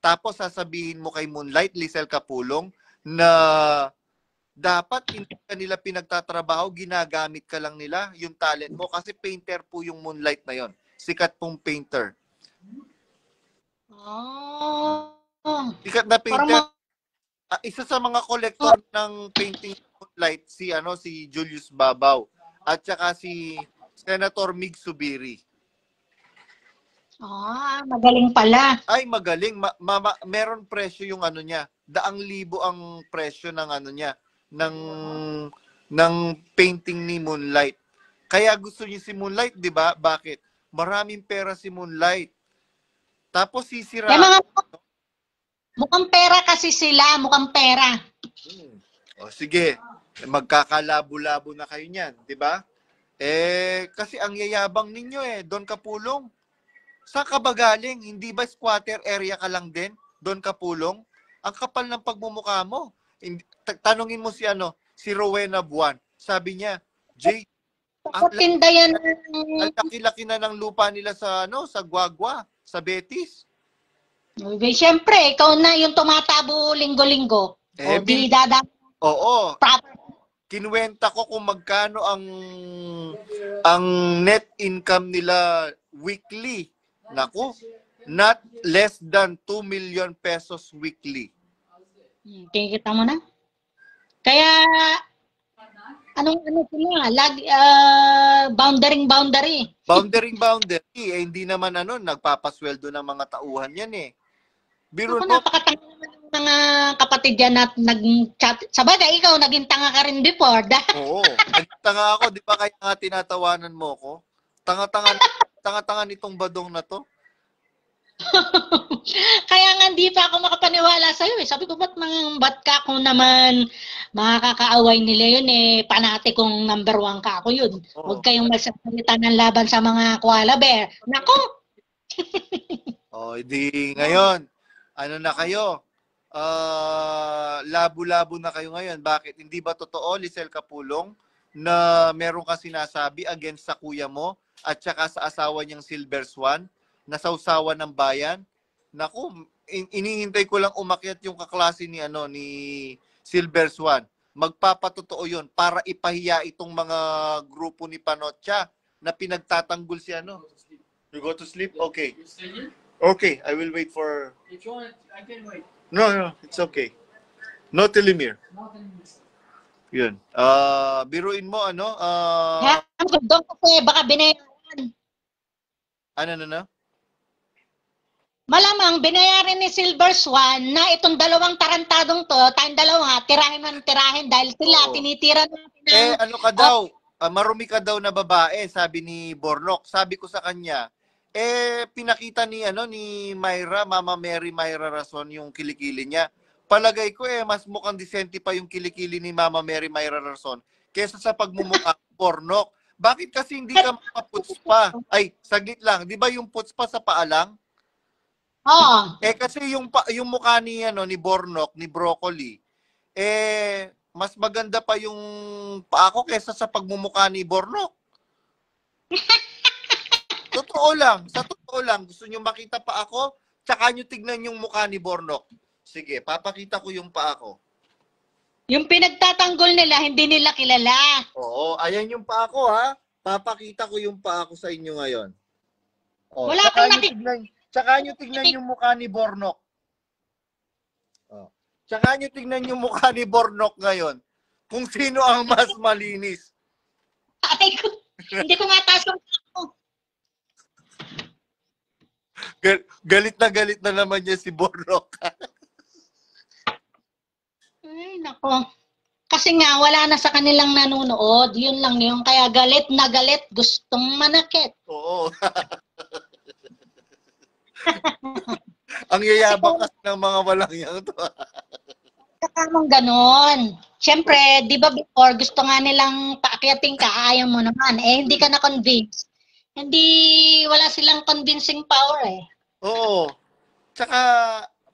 Tapos sasabihin mo kay Moonlight, Lisel Kapulong, na dapat hindi ka nila pinagtatrabaho, ginagamit ka lang nila yung talent mo kasi painter po yung Moonlight na yon. Sikat pong painter. Sikat na painter. Isa sa mga kolektor ng painting Moonlight si Julius Babaw at saka si Senator Mig Subiri. Magaling pala. Ay, magaling. Meron presyo yung niya. 100,000 ang presyo ng niya ng painting ni Moonlight. Kaya gusto niyo si Moonlight, 'di ba? Bakit? Maraming pera si Moonlight. Tapos sisira. Mukhang pera kasi sila, mukhang pera. Sige. Magkakalabo-labo na kayo niyan, 'di ba? Kasi ang yayabang ninyo Don Kapulong. Saan ka ba galing? Hindi ba squatter area ka lang din, Don Kapulong? Ang kapal ng pagmumukha mo. Tanungin mo si Rowena Buwan. Sabi niya, Jay, Patinda yan. Ang laki-laki na ng lupa nila sa sa Guagua, sa Betis. Siyempre, ikaw na yung tumatabo linggo-linggo. O di dadaan. Oo. Proper. Kinuwenta ko kung magkano ang net income nila weekly. Naku, not less than 2 million pesos weekly. Kikita mo na. Kaya, ano sila, boundary. Boundary. Hindi naman nagpapasweldo ng mga tauhan yan eh. Biro Ako, mo, napakatanga naman ng mga kapatid yan at nag-chat. Sabagay, ikaw, naging tanga ka rin before. oo. Nagtanga ako, di ba kaya nga tinatawanan mo ko? Tanga-tanga nitong badong na to. Kaya nga hindi pa ako makapaniwala sa'yo eh. Sabi ko, ba't ka kung naman makakaaway nila yun eh, panati kong number 1 ka ako yun. Oo. Huwag kayong magsasalita ng laban sa mga koala bear. Nako! Di ngayon, ano na kayo? Labo-labo na kayo ngayon. Bakit? Hindi ba totoo, Lisel Kapulong, na meron ka sinasabi against sa kuya mo at saka sa asawa niyang Silver Swan? Nasawsawan ng bayan. Naku, inihintay ko lang umakyat yung kaklase ni ni Silver Swan. Magpapatotoo 'yon para ipahiya itong mga grupo ni Panotcha na pinagtatanggol si You go to sleep? Okay. Okay, I will wait for... If you want, I can wait. No, it's okay. No Telemir. Yun. Biruin mo, Doon kasi baka binayaran. Ano? Malamang binayaran ni Silver Swan na itong dalawang tarantadong to, tayong dalawa, tirahin dahil sila Oo. tinitira natin ano ka daw? Marumi ka daw na babae, sabi ni Bornok. Sabi ko sa kanya, pinakita ni Myra, Mama Mary Myra Rason yung kilikili niya. Palagay ko mas mukhang disente pa yung kilikili ni Mama Mary Myra Rason kesa sa pagmumukha Bornok. Bakit kasi hindi ka maputs pa? Ay, saglit lang. Di ba yung puts pa sa paalang? Oo. Kasi yung mukha ni ni Bornok, ni Broccoli, mas maganda pa yung paa ko kesa sa pagmumukha ni Bornok. Totoo lang, sa totoo lang, gusto niyo makita pa ako, tsaka niyo tignan yung mukha ni Bornok. Sige, papakita ko yung paa ko. Yung pinagtatanggol nila, hindi nila kilala. Oo, ayan yung paa ko ha. Papakita ko yung paa ko sa inyo ngayon. Wala kang Tsaka nyo tignan yung mukha ni Bornok. Tsaka nyo tignan yung mukha ni Bornok ngayon. Kung sino ang mas malinis. Ay, hindi ko mataas ang ako. Galit na naman niya si Bornok. Ay, nako. Kasi nga, wala na sa kanilang nanonood. Yun lang yun. Kaya galit na galit. Gustong manakit. Oo. Ang yayabang kasi ng mga walang yan to. Kakamang ganon. Siyempre, di ba before, gusto nga nilang paakyating ka, ayaw mo naman. Hindi ka na-convince. Wala silang convincing power eh. Oo. Tsaka,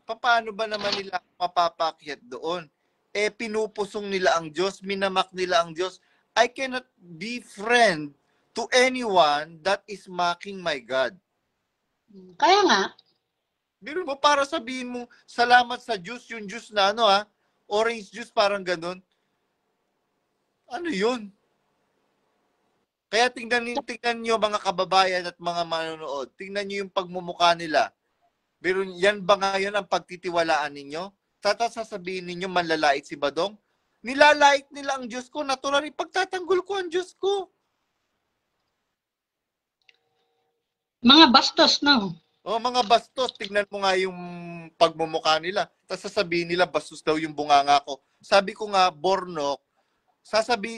paano ba naman nila mapapakyat doon? Pinupusong nila ang Diyos, minamak nila ang Diyos. I cannot be friend to anyone that is mocking my God. Kaya nga. Biro mo, para sabihin mo, salamat sa Diyos, yung juice na orange juice, parang ganun. Ano yun? Kaya tingnan nyo mga kababayan at mga manonood, tingnan nyo yung pagmumukha nila. Pero yan ba ngayon ang pagtitiwalaan ninyo? Sasabihin ninyo manlalait si Badong? Nilalait nila ang Diyos ko, natural ipagtatanggol ko ang Diyos ko. Mga bastos, no? Mga bastos, tignan mo nga yung pagmumukha nila. Tapos sasabihin nila, bastos daw yung bunganga ko. Sabi ko nga, Bornok,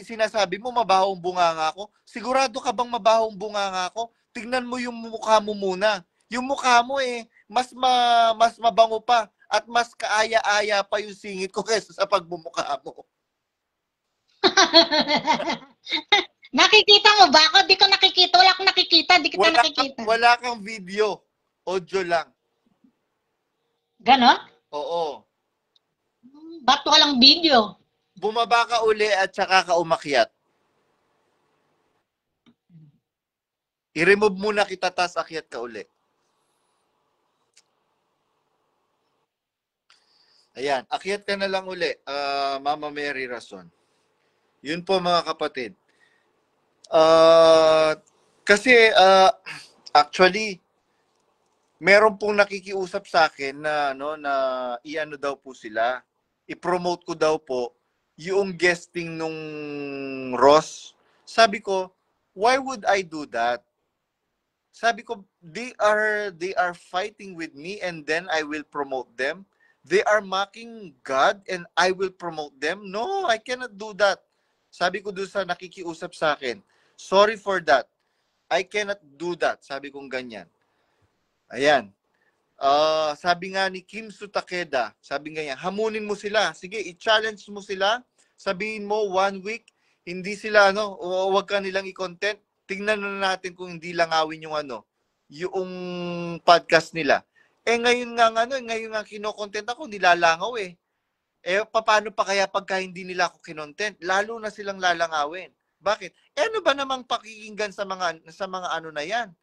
sinasabi mo mabahong bunganga ko? Sigurado ka bang mabahong bunganga ko? Tignan mo yung mukha mo muna. Yung mukha mo mas mabango pa at mas kaaya-aya pa yung singit ko kaysa sa pagmumukha mo. Nakikita mo ba ako? Di ko nakikita. Wala akong nakikita. Di kita nakikita. Wala kang video. Audio lang. Ganon? Oo. Ba't walang video? Bumaba ka uli at saka ka umakyat. I-remove muna kita, tas akyat ka uli. Ayan, akyat ka na lang uli, Mama Mary Rason. Yun po mga kapatid. Kasi actually, meron pong nakikiusap sa akin na na iano daw po sila. I-promote ko daw po yung guesting nung Ross. Sabi ko, why would I do that? Sabi ko, they are fighting with me and then I will promote them. They are mocking God and I will promote them. No, I cannot do that. Sabi ko doon sa nakikiusap sa akin, sorry for that. I cannot do that. Sabi kong ganyan. Ayan. Sabi nga ni Kim Sutakeda, sabi nga niya, hamunin mo sila. Sige, i-challenge mo sila. Sabihin mo, 1 week, hindi sila, huwag ka nilang i-content. Tingnan na natin kung hindi langawin yung yung podcast nila. Ngayon nga kino-content ako, nilalangaw eh. Paano pa kaya pagka hindi nila ako kinontent? Lalo na silang lalangawin. Bakit? Ano ba namang pakikinggan sa mga na yan?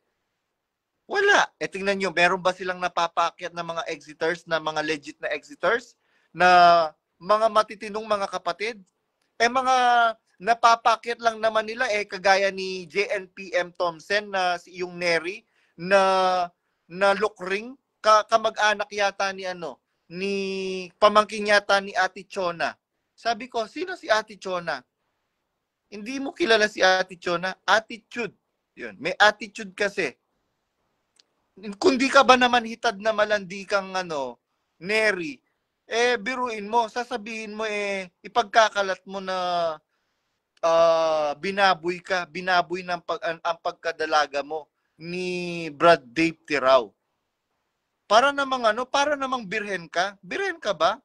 Wala. Tingnan nyo, meron ba silang napapaakyat na mga exiters, na mga legit na exiters, na mga matitinong mga kapatid? Mga napapaakyat lang naman nila, kagaya ni JNPM Thompson, na yung Neri, na lukring, kamag-anak yata ni pamangkin yata ni Ate Chona. Sabi ko, sino si Ate Chona? Hindi mo kilala si Ate Chona? Attitude. Yun. May attitude kasi. Kung di ka ba naman hitad na malandi kang Neri, biruin mo, sasabihin mo ipagkakalat mo na binaboy ng ang pagkadalaga mo ni Brad Dave Tirao. Para namang birhen ka? Birhen ka ba?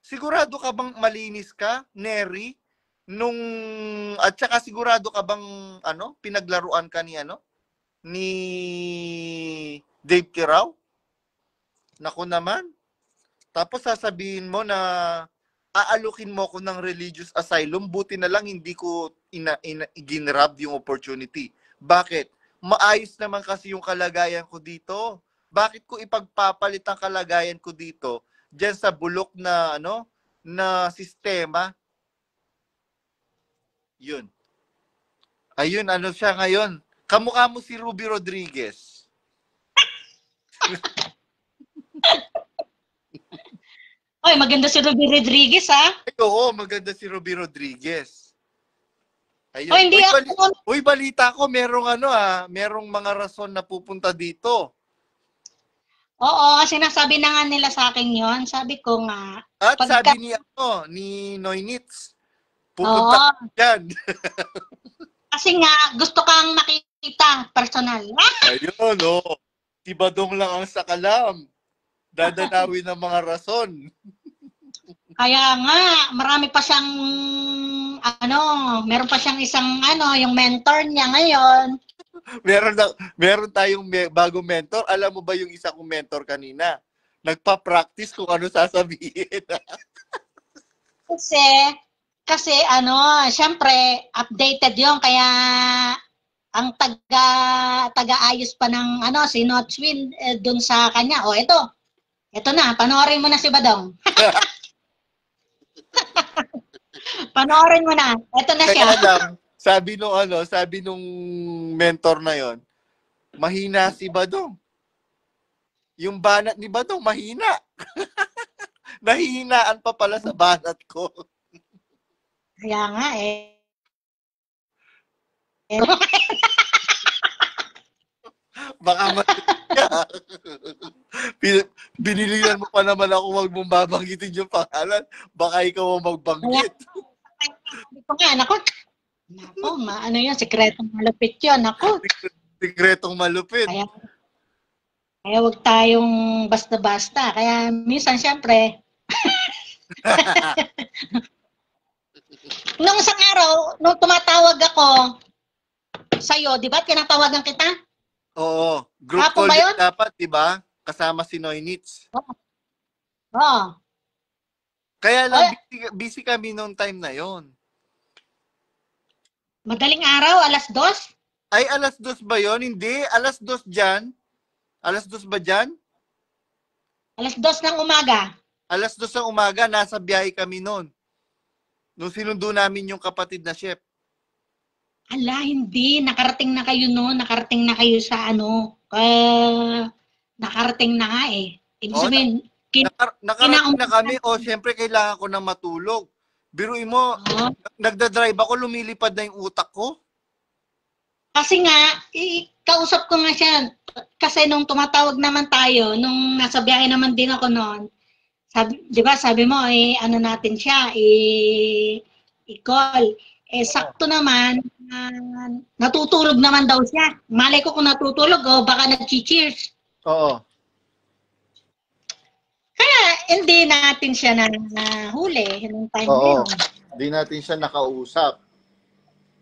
Sigurado ka bang malinis ka, Neri? At saka sigurado ka bang pinaglaruan ka ni Dave Tirao? Naku naman. Tapos sasabihin mo na aalukin mo ko ng religious asylum, buti na lang hindi ko ginrab yung opportunity. Bakit? Maayos naman kasi yung kalagayan ko dito. Bakit ko ipagpapalit ang kalagayan ko dito diyan sa bulok na na sistema? Yun. Ayun, siya ngayon? Kamukha mo si Ruby Rodriguez. Oy, maganda si Ruby Rodriguez, ha? Oo, maganda si Ruby Rodriguez. Ayun. Oy, hindi Uy, balita ko, merong mga rason na pupunta dito. Oo, sinasabi na nga nila sa akin yon. Sabi ko nga. At sabi ni Noynitz, pupunta dyan. Kasi nga, gusto kang makita personal. Ayun, si Badong lang ang sakalam. Dadanawin ng mga rason. Kaya nga, marami pa siyang, meron pa siyang isang, yung mentor niya ngayon. Meron tayong bagong mentor. Alam mo ba yung isa kong mentor kanina? Nagpa-practice kung ano sasabihin. Kasi syempre, updated yon, kaya ang taga-ayos pa ng si Notchwin dun sa kanya. Ito na, panoorin mo na si Badong. Panoorin mo na. Ito na siya. Kaya lang, sabi nung mentor na yon, mahina si Badong. Yung banat ni Badong, mahina. Nahihinaan pa pala sa banat ko. Kaya nga Baka matindi. Binilihan mo pa naman ako, wag mong babanggitin yung pangalan. Baka ikaw ang magbanggit. Naku, yun, sikretong malupit yun. Naku. Sikretong malupit. Kaya wag tayong basta-basta. Kaya minsan, syempre, nung isang araw, nung tumatawag ako sa'yo, di ba, tinatawagan kita? Oo. Group call yun dapat, di ba? Kasama si Noynitz. Oo. Kaya lang, busy kami noong time na yon. Madaling araw, 2:00? Ay, alas 2 ba yon? Hindi, alas 2 dyan. Alas 2 ba dyan? Alas 2 ng umaga. Alas 2 ng umaga, nasa biyahe kami noon. Nung sinundo namin yung kapatid na chef. Ala, hindi. Nakarating na kayo noon. Nakarating na kayo sa ano. Nakarating na nga eh. Ibig Oh, sabihin, nakarating na kami. O, syempre, kailangan ko na matulog. Biruin mo, nagdadrive ako, lumilipad na yung utak ko. Kasi nga, kausap ko nga siya. Kasi nung tumatawag naman tayo, nung nasa biyahe naman din ako noon, sabi, di ba, sabi mo, ano natin siya, i-call. Sakto naman, natutulog naman daw siya. Malay ko kung natutulog, baka nag-cheers. Oo. Kaya hindi natin siya nahuli nung time na yun. Hindi natin siya nakausap.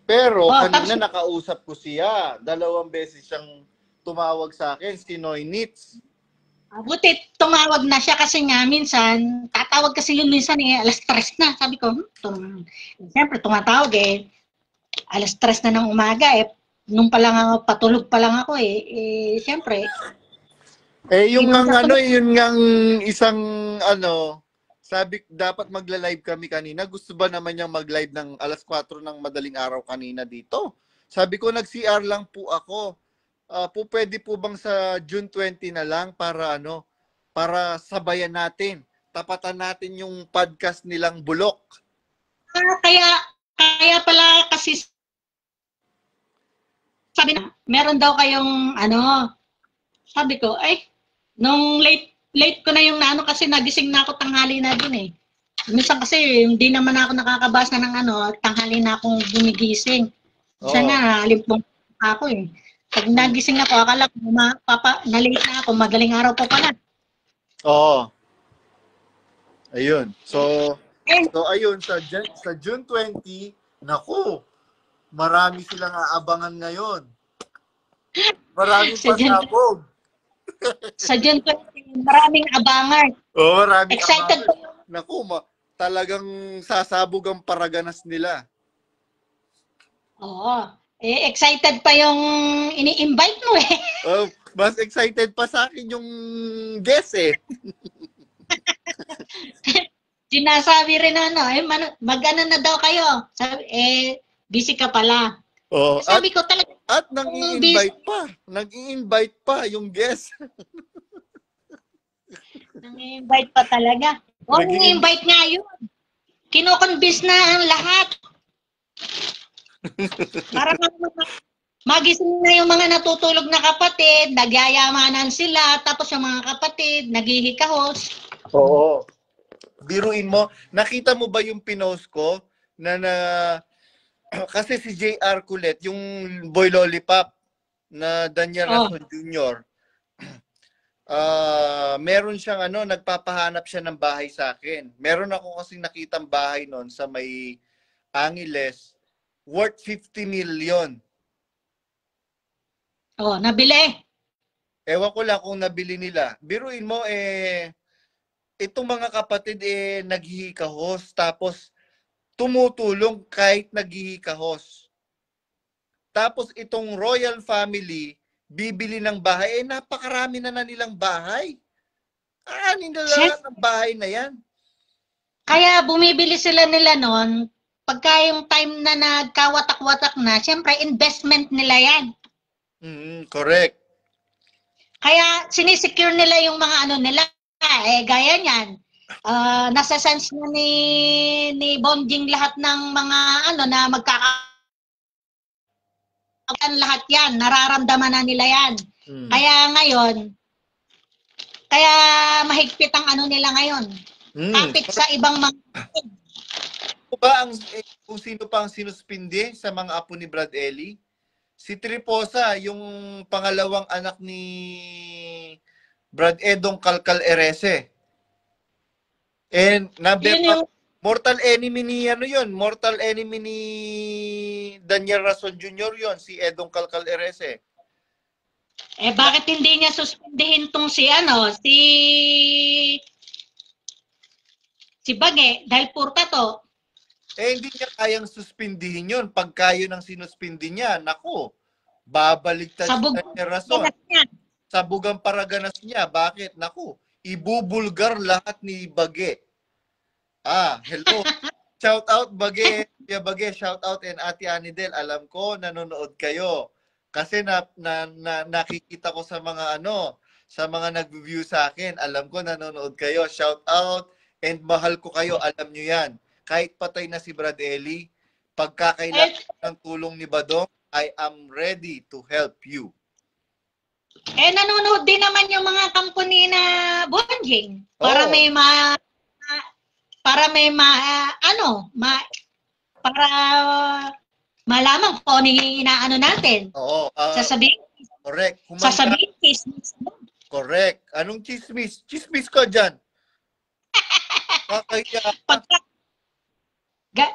Pero kanina nakausap ko siya. 2 beses siyang tumawag sa akin, si Noy Nitz. Buti tumawag na siya kasi nga minsan, tatawag kasi yun minsan alas 3 na. Sabi ko, siyempre tumatawag alas 3 na ng umaga nung pa lang ako, patulog pa lang ako siyempre. Yung isang sabi dapat magla-live kami kanina. Gusto ba naman niyang mag-live ng alas 4 ng madaling araw kanina dito? Sabi ko nag-CR lang po ako. Pwede po bang sa June 20 na lang para para sabayan natin. Tapatan natin yung podcast nilang Bulok. Kaya pala kasi sabi na, meron daw kayong sabi ko, nung late ko na yung kasi nagising na ako tanghali na din Minsan kasi hindi naman ako nakakabasa ng tanghali na akong gumigising. Minsan nga, limpong ako Pag nagising ako, akala ko na-late na ako, madaling araw pa pala. Oo. Ayun. So ayun, sa June 20, naku, marami silang aabangan ngayon. Marami pasabog. Sa June 20, maraming abangan. Maraming excited abangan. Naku, talagang sasabog ang paraganas nila. Oo. Excited pa yung ini-invite mo Mas excited pa sa akin yung guest Sinasabi rin mag-ano na daw kayo. Sabi, busy ka pala. Sabi ko talaga. At nag-i-invite pa yung guest. Nag-i-invite pa talaga. Nag-i-invite nga yun. Kino-convince na ang lahat. Para magising na yung mga natutulog na kapatid, nagyayamanan sila, tapos yung mga kapatid, naghihikahos. Oo. Biruin mo, nakita mo ba yung pinost ko na kasi si JR Kulet, yung Boy Lollipop na Daniel Rason Jr., meron siyang nagpapahanap siya ng bahay sa akin. Meron ako kasi nakitang bahay noon sa may Angeles, worth 50 million. Nabili. Ewan ko lang kung nabili nila. Biruin mo, itong mga kapatid naghihikahos, tapos tumutulong kahit naghihikahos. Tapos itong royal family, bibili ng bahay, napakarami na nilang bahay. Aanin na lahat ng bahay na yan. Kaya bumibili sila nila noon, pagka yung time na nagkawatak-watak na, syempre investment nila yan. Correct. Kaya sinisecure nila yung mga nila, gaya niyan. Nasa sense na ni bonding lahat ng mga na lahat yan, nararamdaman na nila yan. Kaya ngayon, mahigpit ang nila ngayon. Kapit sa ibang mga kung sino pa ang sinuspindi sa mga apo ni Brad Ellie? Si Triposa, yung pangalawang anak ni Brad Edong Calcal Erese. And mortal enemy ni mortal enemy ni Daniel Rason Jr. yon, si Edong Calcal Erese. Bakit hindi niya suspindihin tong si Bage dahil purta to? Hindi niya kayang suspindihin yon. Pagka yun ang sinuspindi niya, naku, Babaliktad si Sabog Daniel Rason. niya. Sabog ang paraganas niya. Bakit? Naku, ibubulgar lahat ni Bage. Hello. Shout out Bage. Kuya Bage, shout out, and Ate Anidel. Alam ko nanonood kayo. Kasi nakikita ko sa mga sa mga nag-view sa akin. Alam ko nanonood kayo. Shout out, and mahal ko kayo. Alam nyo yan. Kahit patay na si Brad Eli, pagkakailangan ng tulong ni Badong, I am ready to help you. Nanonood din naman yung mga company na Bonjing para may para malaman kung ano yung inaano natin. Oo. Sasabihin. Correct. Sasabihin, chismis. Correct. Anong chismis? Chismis ka dyan.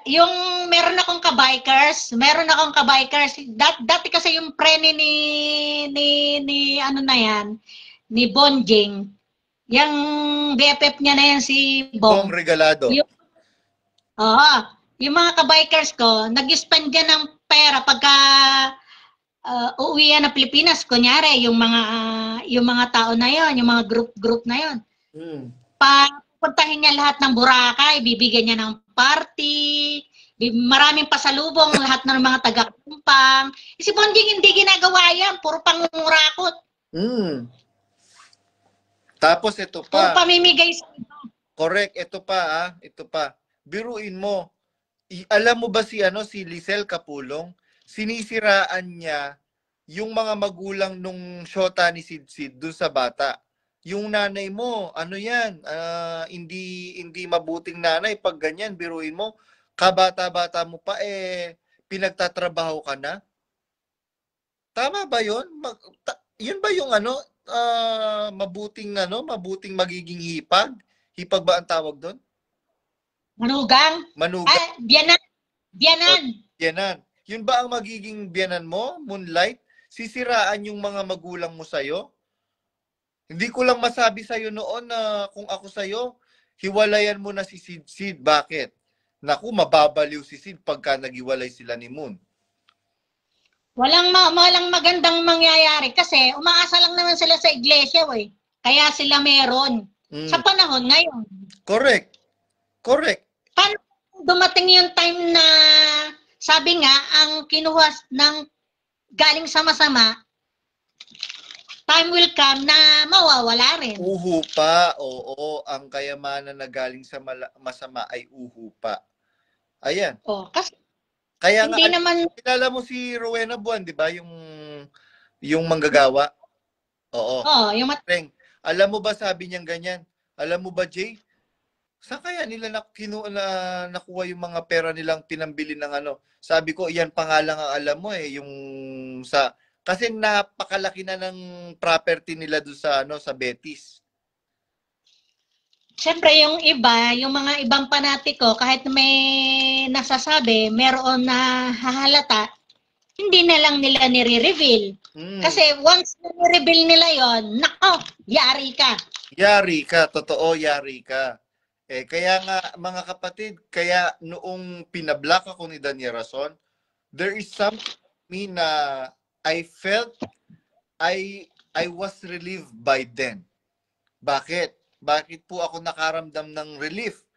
Yung meron akong kabikers, dati kasi yung prene ni ni Bonjing, yung BFF niya na yan si Bong. Bong Regalado. Yung mga kabikers ko, nag-spend yan ng pera pagka uuwi yan na Pilipinas, kunyari, yung mga tao na yon, yung mga group na yon. Papuntahin niya lahat ng Boracay, bibigyan niya ng party, maraming pasalubong, lahat ng mga taga-kumpang. Si Bonjing hindi ginagawa yan, puro pangungurakot. Tapos ito pa. Puro pamimigay sa iba. Correct, ito pa. Biruin mo. Alam mo ba si Lisel Capulong? Sinisiraan niya yung mga magulang nung shota ni Sid dun sa bata. Yung nanay mo, hindi mabuting nanay. Pag ganyan, biruin mo, kabata-bata mo pa, pinagtatrabaho ka na? Tama ba yun? Yun ba yung mabuting magiging hipag? Hipag ba ang tawag doon? Manugang? Biyanan. Yun ba ang magiging biyanan mo? Moonlight? Sisiraan yung mga magulang mo sa'yo? Hindi ko lang masabi sa'yo noon na kung ako sa'yo, hiwalayan mo na si Sid. Bakit? Naku, mababaliw si Sid pagka naghiwalay sila ni Moon. Walang magandang mangyayari kasi umaasa lang naman sila sa iglesia, Kaya sila meron. Sa panahon ngayon. Correct. Paano dumating yung time na sabi nga, ang kinuha ng galing sa masama, time will come na mawawala rin. Uho pa, oo. Ang kayamanan na galing sa masama ay uho pa. Ayan. Kasi kaya hindi naman... Kilala mo si Rowena Buwan, di ba? Yung manggagawa. Oo. Yung alam mo ba sabi niyang ganyan? Alam mo ba, Jay? Saan kaya nila nakuha yung mga pera nilang pinambili ng Sabi ko, iyan pa nga lang ang alam mo yung kasi napakalaki na ng property nila doon sa Betis. Siyempre, yung iba, yung mga ibang panatiko, kahit may nasasabi, meron na hahalata, hindi na lang nila nire-reveal. Kasi once nire-reveal nila yon, nako, yari ka. Yari ka, totoo, yari ka. Kaya nga, mga kapatid, kaya noong pinablock ako ni Daniel Rason, there is something me na I felt I was relieved by then. Bakit? Bakit po ako nakaramdam ng relief?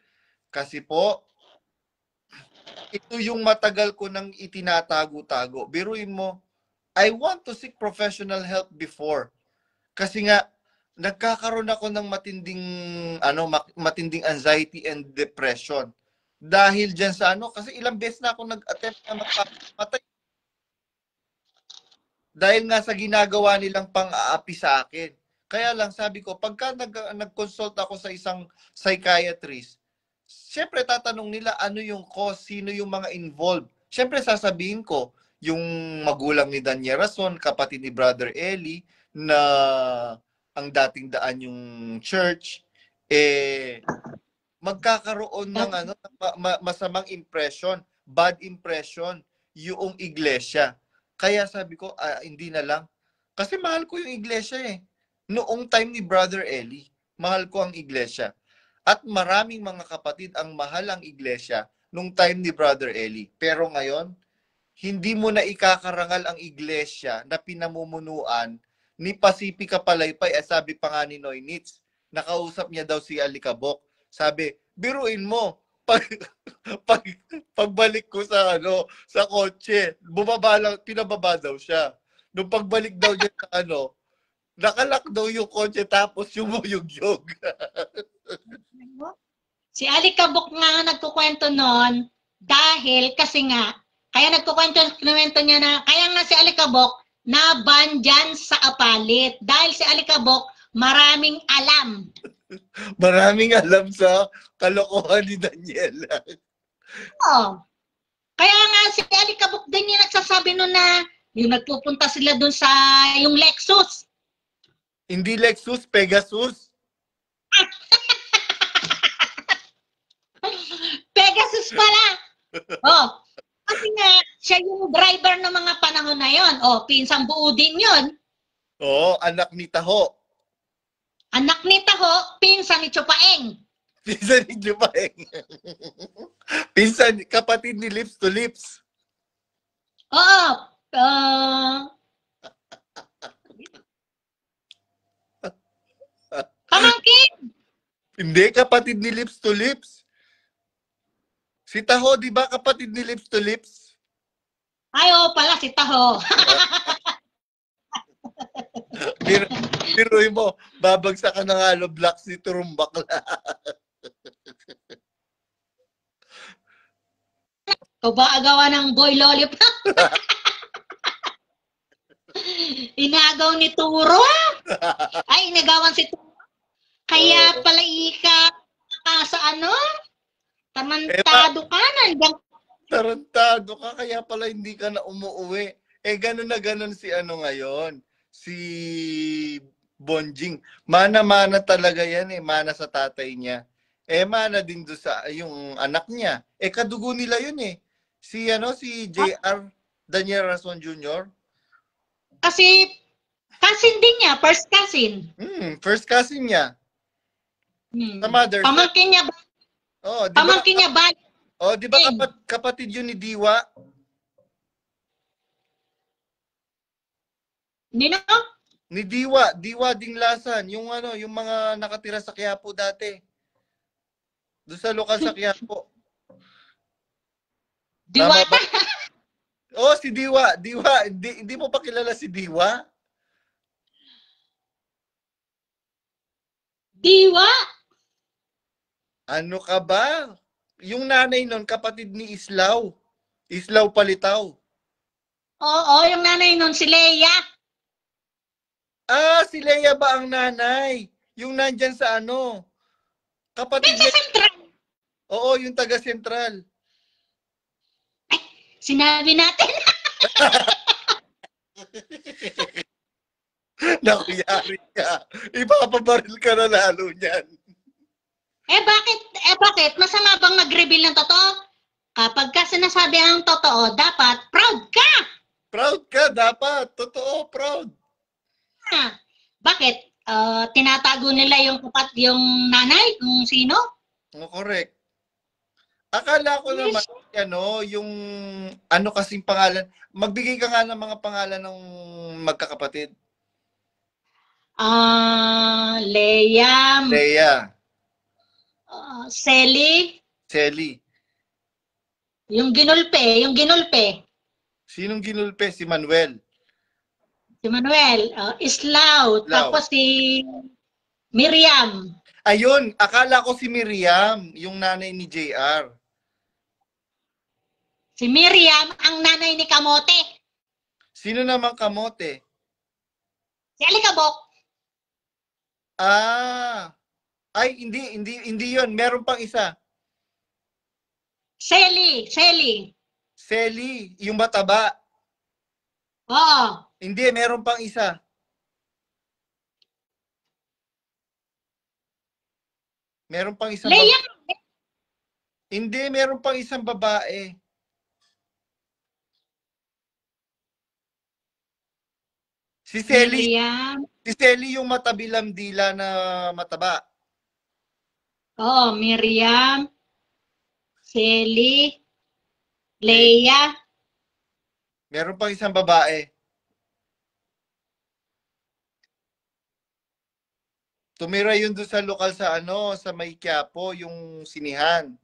Kasi po, ito yung matagal ko nang itinatago-tago. Biruin mo, I want to seek professional help before. Kasi nga, nagkakaroon ako ng matinding anxiety and depression. Dahil dyan sa kasi ilang beses na ako nag-attempt na magpapatay. Dahil nga sa ginagawa nilang pang-aapi sa akin. Kaya lang sabi ko, pagka nag-consult ako sa isang psychiatrist, syempre tatanong nila ano yung cause, sino yung mga involved. Syempre sasabihin ko, yung magulang ni Daniel Rason, kapatid ni Brother Eli, na ang dating daan yung church, magkakaroon ng masamang impression, bad impression, yung iglesia. Kaya sabi ko, hindi na lang. Kasi mahal ko yung iglesia Noong time ni Brother Eli, mahal ko ang iglesia. At maraming mga kapatid ang mahal ang iglesia nung time ni Brother Eli. Pero ngayon, hindi mo na ikakarangal ang iglesia na pinamumunuan ni Pacifica Palaypay. Sabi pa nga ni Noy Nitz, nakausap niya daw si Alikabok. Sabi, biruin mo, pag, pagbalik ko sa sa kotse, bumaba lang, pinababa daw siya. Nung pagbalik daw niya sa nakalak daw yung kotse tapos yumuyog-yog. Si Alikabok nga nagkukwento noon dahil kasi nga, kaya nagkukwento niya na, kaya nga si Alikabok na-ban dyan sa Apalit. Dahil si Alikabok maraming alam. Maraming alam sa kalokohan ni Daniela. Oo. Kaya nga si Alikabok din yung nagsasabi noon na yung nagpupunta sila doon sa yung Lexus. Hindi Lexus, Pegasus. Pegasus pala. Oh, kasi nga siya yung driver ng mga panahon na yon. Oh, pinsang buo din yon. Oo, anak ni Taho. Anak ni Taho, pinsan ni Chupaeng. Pinsan ni Chupaeng. Pinsan, kapatid ni Lips to Lips. Oo. Pamangkin. Hindi, kapatid ni Lips to Lips. Si Taho, di ba kapatid ni Lips to Lips? Ay, oo pala, si Taho. Biruin mo, babagsak ka ng hollow block si Turumbakla. Ikaw ba agawa ng boy lollipop? Inagaw ni Turo? Ay, inagawan si Turo. Kaya pala sa tarantado ka na. Tarantado ka, kaya pala hindi ka na umuuwi. Ganun na ganun si ngayon. Si Bonjing. Mana-mana talaga yan Mana sa tatay niya. Mana din do sa yung anak niya. Kadugo nila yun Si JR Daniel Rason Jr. Kasi cousin din niya, first cousin. First cousin niya. Sa mother. Pamangkin niya ba? Oh, di Pamangkin niya ba? Oh, di ba kapatid yun ni Diwa? Nino? Ni Diwa Dinglasan, yung yung mga nakatira sa Quiapo dati. Doon sa lokal sa Quiapo. Diwata? Oh, si Diwa. Hindi mo pa kilala si Diwa? Diwa? Ano ka ba? Yung nanay nun, kapatid ni Islaw. Islaw Palitaw. Oo, yung nanay nun, si Leia. Si Leia ba ang nanay? Yung nandyan sa Kapatid Sa Sentral. Oo, yung taga Sentral. Ay, sinabi natin. Nakuyari ka. Ipapabaril ka na lalo niyan. Bakit? Masama bang mag-reveal ng totoo? Kapag ka sinasabi ang totoo, dapat proud ka. Proud ka, dapat. Totoo, proud. Bakit? Tinatago nila yung nanay, kung sino? Correct. Akala ko naman, yung kasing pangalan. Magbigay ka nga ng mga pangalan ng magkakapatid. Leia. Selly. Yung ginulpe. Sinong ginulpe? Si Manuel. Islaw. Tapos si Miriam. Ayun, akala ko si Miriam, yung nanay ni JR. Si Miriam, ang nanay ni Kamote. Sino naman Kamote? Si Alikabok. Ay, hindi yun. Meron pang isa. Selly, yung mataba. Oo. Hindi, meron pang isa. Meron pang isang Leia. Hindi, meron pang isang babae. Si Selly. Si Selly yung matabilang dila na mataba. Oo, Miriam, Selly, Leia, Meron pang isang babae. Tumira yun doon sa lokal sa sa May Quiapo, yung sinihan.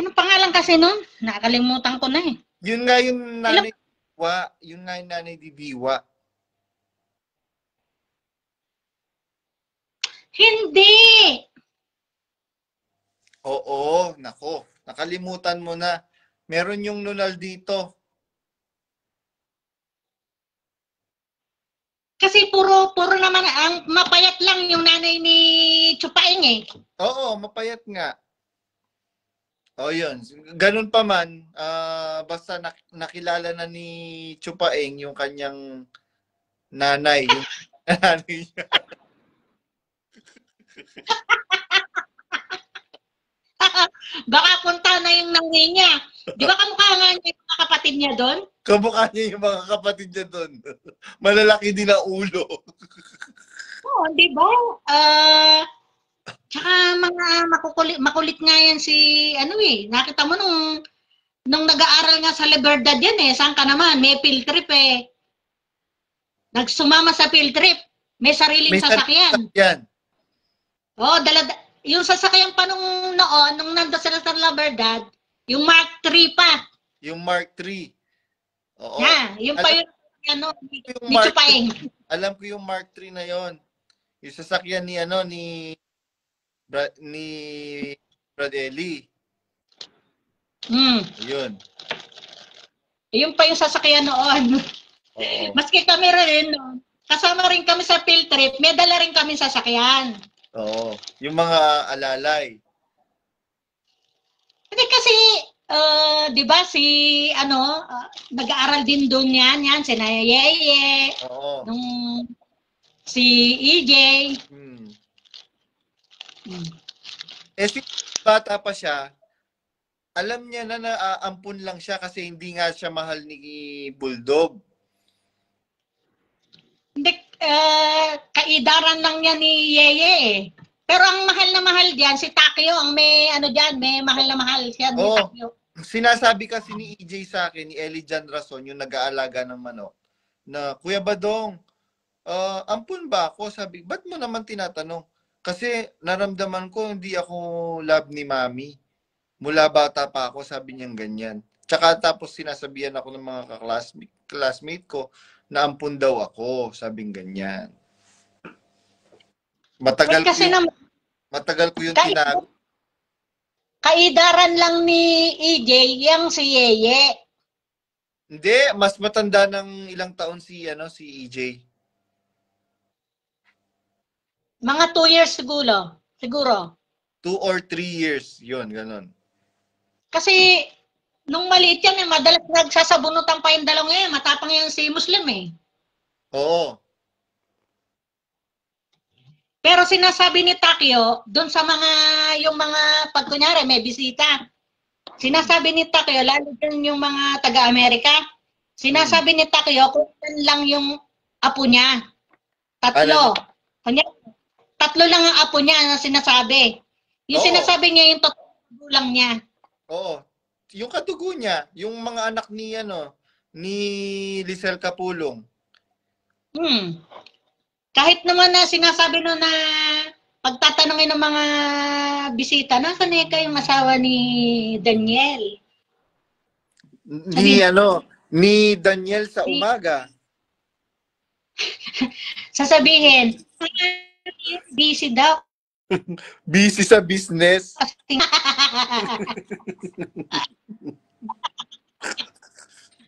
Ano pangalan kasi nun? Nakalimutan ko na eh. Yun nga yung nanay Diwa. Yun nga yung nanay ni Diwa. Hindi! Oo, nako. Nakalimutan mo na. Meron yung nunal dito. Kasi puro naman, ang mapayat lang yung nanay ni Chupaing eh. Oo, mapayat nga. O yun. Ganun pa man, basta nakilala na ni Chupaeng yung kanyang nanay. Yung nanay niya. Baka punta na yung nanay niya. Di ba kamukha nga niya yung mga kapatid niya doon? Kamukha niya yung mga kapatid niya doon. Malalaki din ang ulo. Oo, di ba? Tsaka mga makulit nga yan si, nakita mo nung nag-aaral nga sa Libertad yan eh. Saan ka naman? May field trip eh. Nagsumama sa field trip. May sariling sasakyan. Oo, yung sasakyan pa nung nando sila sa Libertad, yung Mark III pa. Yung Mark III. Oo. Yung pa yung ni Chupaing. Alam ko yung Mark III na yon. Yung sasakyan ni Bradley. Yun. Yung pa yung sasakyan noon. Oo. Maski kami rin, kasama rin kami sa field trip, may dala rin kami sasakyan. Oo. Yung mga alalay. Hindi kasi, di ba nag-aaral din doon yan, si Nayeye, nung si EJ. Si bata pa siya, alam niya na naaampun lang siya kasi hindi nga siya mahal ni Bulldog. Hindi, kaidaran lang niya ni Yeye eh. Pero ang mahal na mahal diyan si Takyo, ang may may mahal na mahal siya ni Takyo. Sinasabi kasi ni EJ sa akin, ni Elijan Rason, yung nag-aalaga ng manok, na, Kuya Badong, ampun ba ako? Sabi, ba't mo naman tinatanong? Kasi naramdaman ko hindi ako love ni Mami. Mula bata pa ako, sabi niyang ganyan. Tsaka tapos sinasabihan ako ng mga classmate ko na ampun daw ako, sabing ganyan. Matagal ko yung tinago. Kaidaran lang ni EJ yung si Yeye. Hindi, mas matanda ng ilang taon si EJ. Mga 2 years siguro. 2 or 3 years, yun, ganun. Kasi nung maliit yan, madalas nagsasabunutan pa yung dalawang yan. Matapang yan si Muslim eh. Oo. Pero sinasabi ni Takyo, doon sa yung mga, pag kunyari, may bisita, sinasabi ni Takyo, lalo din yung mga taga-Amerika, sinasabi ni Takyo, kung lang yung apo niya. 3. Kunyari, 3 lang ang apo niya na sinasabi. Yung sinasabi niya yung totoo lang niya. Oo. Yung katugo niya, yung mga anak ni ni Lisel Capulong. Kahit naman na sinasabi no na pagtatanungin ng mga bisita, nasaan yung asawa ni Daniel? Ni Daniel sa umaga. Sasabihin, busy daw. Busy sa business.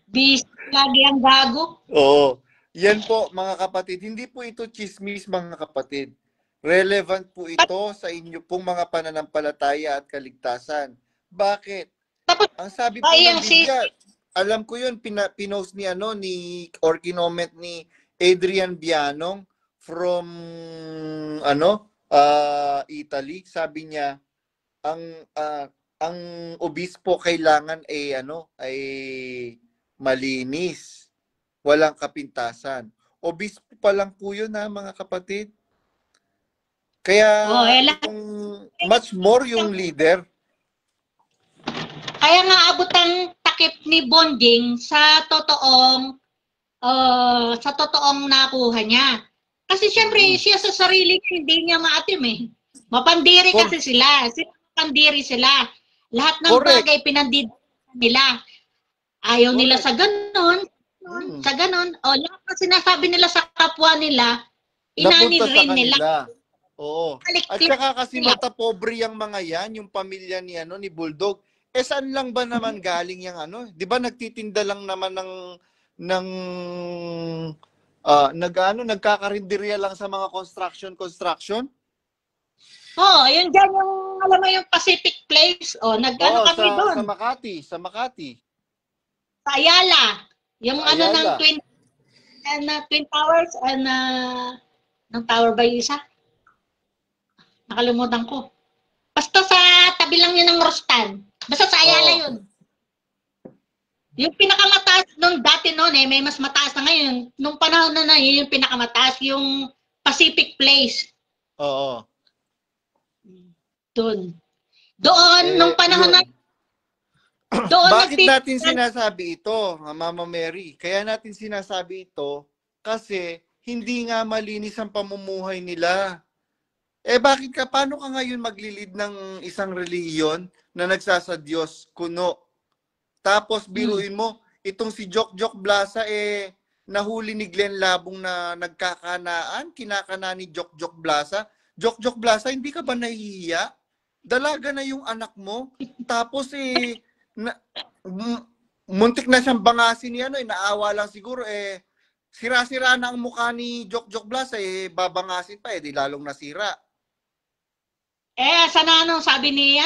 Busy lagi ang gago. Oo. Yan po mga kapatid. Hindi po ito chismis mga kapatid. Relevant po ito sa inyo pong mga pananampalataya at kaligtasan. Bakit? Ang sabi po ng Biblia, alam ko yun, pinost ni or kinoment ni Adrian Bianong from Italy. Sabi niya, ang obispo kailangan ay malinis, walang kapintasan. Obispo pa lang po yun mga kapatid. Kaya much more yung leader. Kaya nga abot ang takip ni Bonjing sa totoong nakuha niya. Kasi syempre, siya sa sarili niya, hindi niya maatim eh. Mapandiri kasi sila. Mapandiri sila. Lahat ng bagay pinandiri nila. Ayaw nila sa ganon. Sa ganon. O, lahat ng sinasabi nila sa kapwa nila, inani rin nila. Oo. At saka kasi matapobre yung mga yan, yung pamilya ni, ni Bulldog. Saan lang ba naman galing yung Di ba nagtitinda lang naman nagkakarinderya lang sa mga construction? Yun dyan yung, alam mo yung Pacific Place. Nag-ano kami doon. Sa Makati. Sa Ayala. Yung Ayala. ng Twin Towers, ng Tower ba yung isa? Nakalimutan ko. Basta sa tabi lang yun ng Rostan. Basta sa Ayala yun. Yung pinakamataas nung dati noon may mas mataas na ngayon. Nung panahon na yun yung pinakamataas, yung Pacific Place. Oo. Doon, nung panahon na doon bakit natin sinasabi ito, Mama Mary? Kaya natin sinasabi ito kasi hindi nga malinis ang pamumuhay nila. Paano ka ngayon maglilid ng isang reliyon na nagsasadyos, kuno? Tapos biruin mo, itong si Jok Blasa nahuli ni Glenn Labong na nagkakanaan, kinakana ni Jok Blasa. Jok Blasa, hindi ka ba nahihiya? Dalaga na yung anak mo. Tapos muntik na siyang bangasin ni naawa lang siguro sira-sira na ang mukha ni Jok Blasa babangasin pa di lalong nasira. Sana sabi ni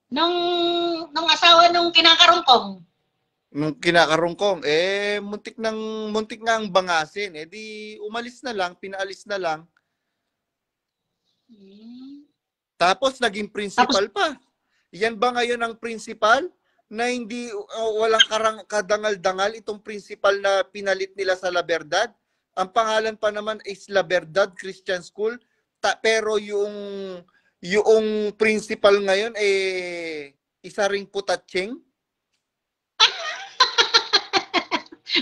nung asawa nung kinakarungkong. Nung kinakarungkong, muntik na ang bangasin. Di umalis na lang, pinaalis na lang. Tapos naging principal pa. Yan ba ngayon ang principal na hindi walang kadangal-dangal itong principal na pinalit nila sa La Verdad? Ang pangalan pa naman is La Verdad Christian School. Pero yung principal ngayon isa ring putatsing.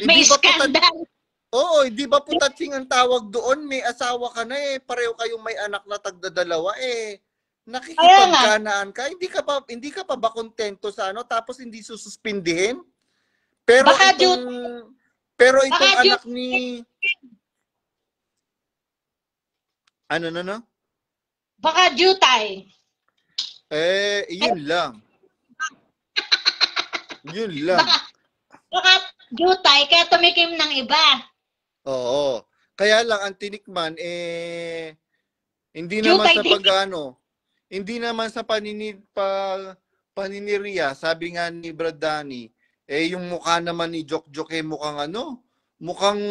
May skandal. Oo, hindi ba putatsing ang tawag doon? May asawa ka na pareho kayong may anak na tagdadalawa nakikipagkanaan ka. Hindi ka pa ba kontento sa tapos hindi sususpindihin? Pero itong anak ni Baka jutay. Yun lang. Yun lang. Baka jutay, kaya tumikim ng iba. Oo. Kaya lang, ang tinikman, hindi naman sa hindi naman sa paniniriya, sabi nga ni Brad Danny, yung mukha naman ni Jok mukhang mukhang,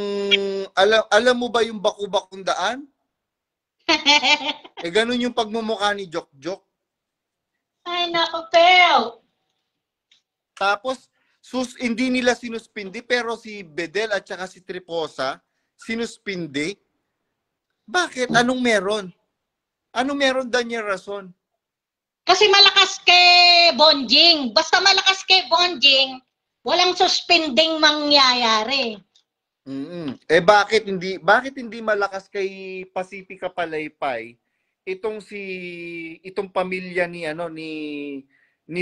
alam mo ba yung baku-bakong daan? Ganun yung pagmumukha ni Jok. Ay, naku, Pel. Tapos, hindi nila sinuspindi, pero si Bedel at saka si Triposa, sinuspindi. Bakit? Anong meron? Anong meron Daniel rason? Kasi malakas kay Bonjing. Basta malakas kay Bonjing, walang suspending mangyayari. Bakit hindi malakas kay Pacifica Palaypay itong pamilya ni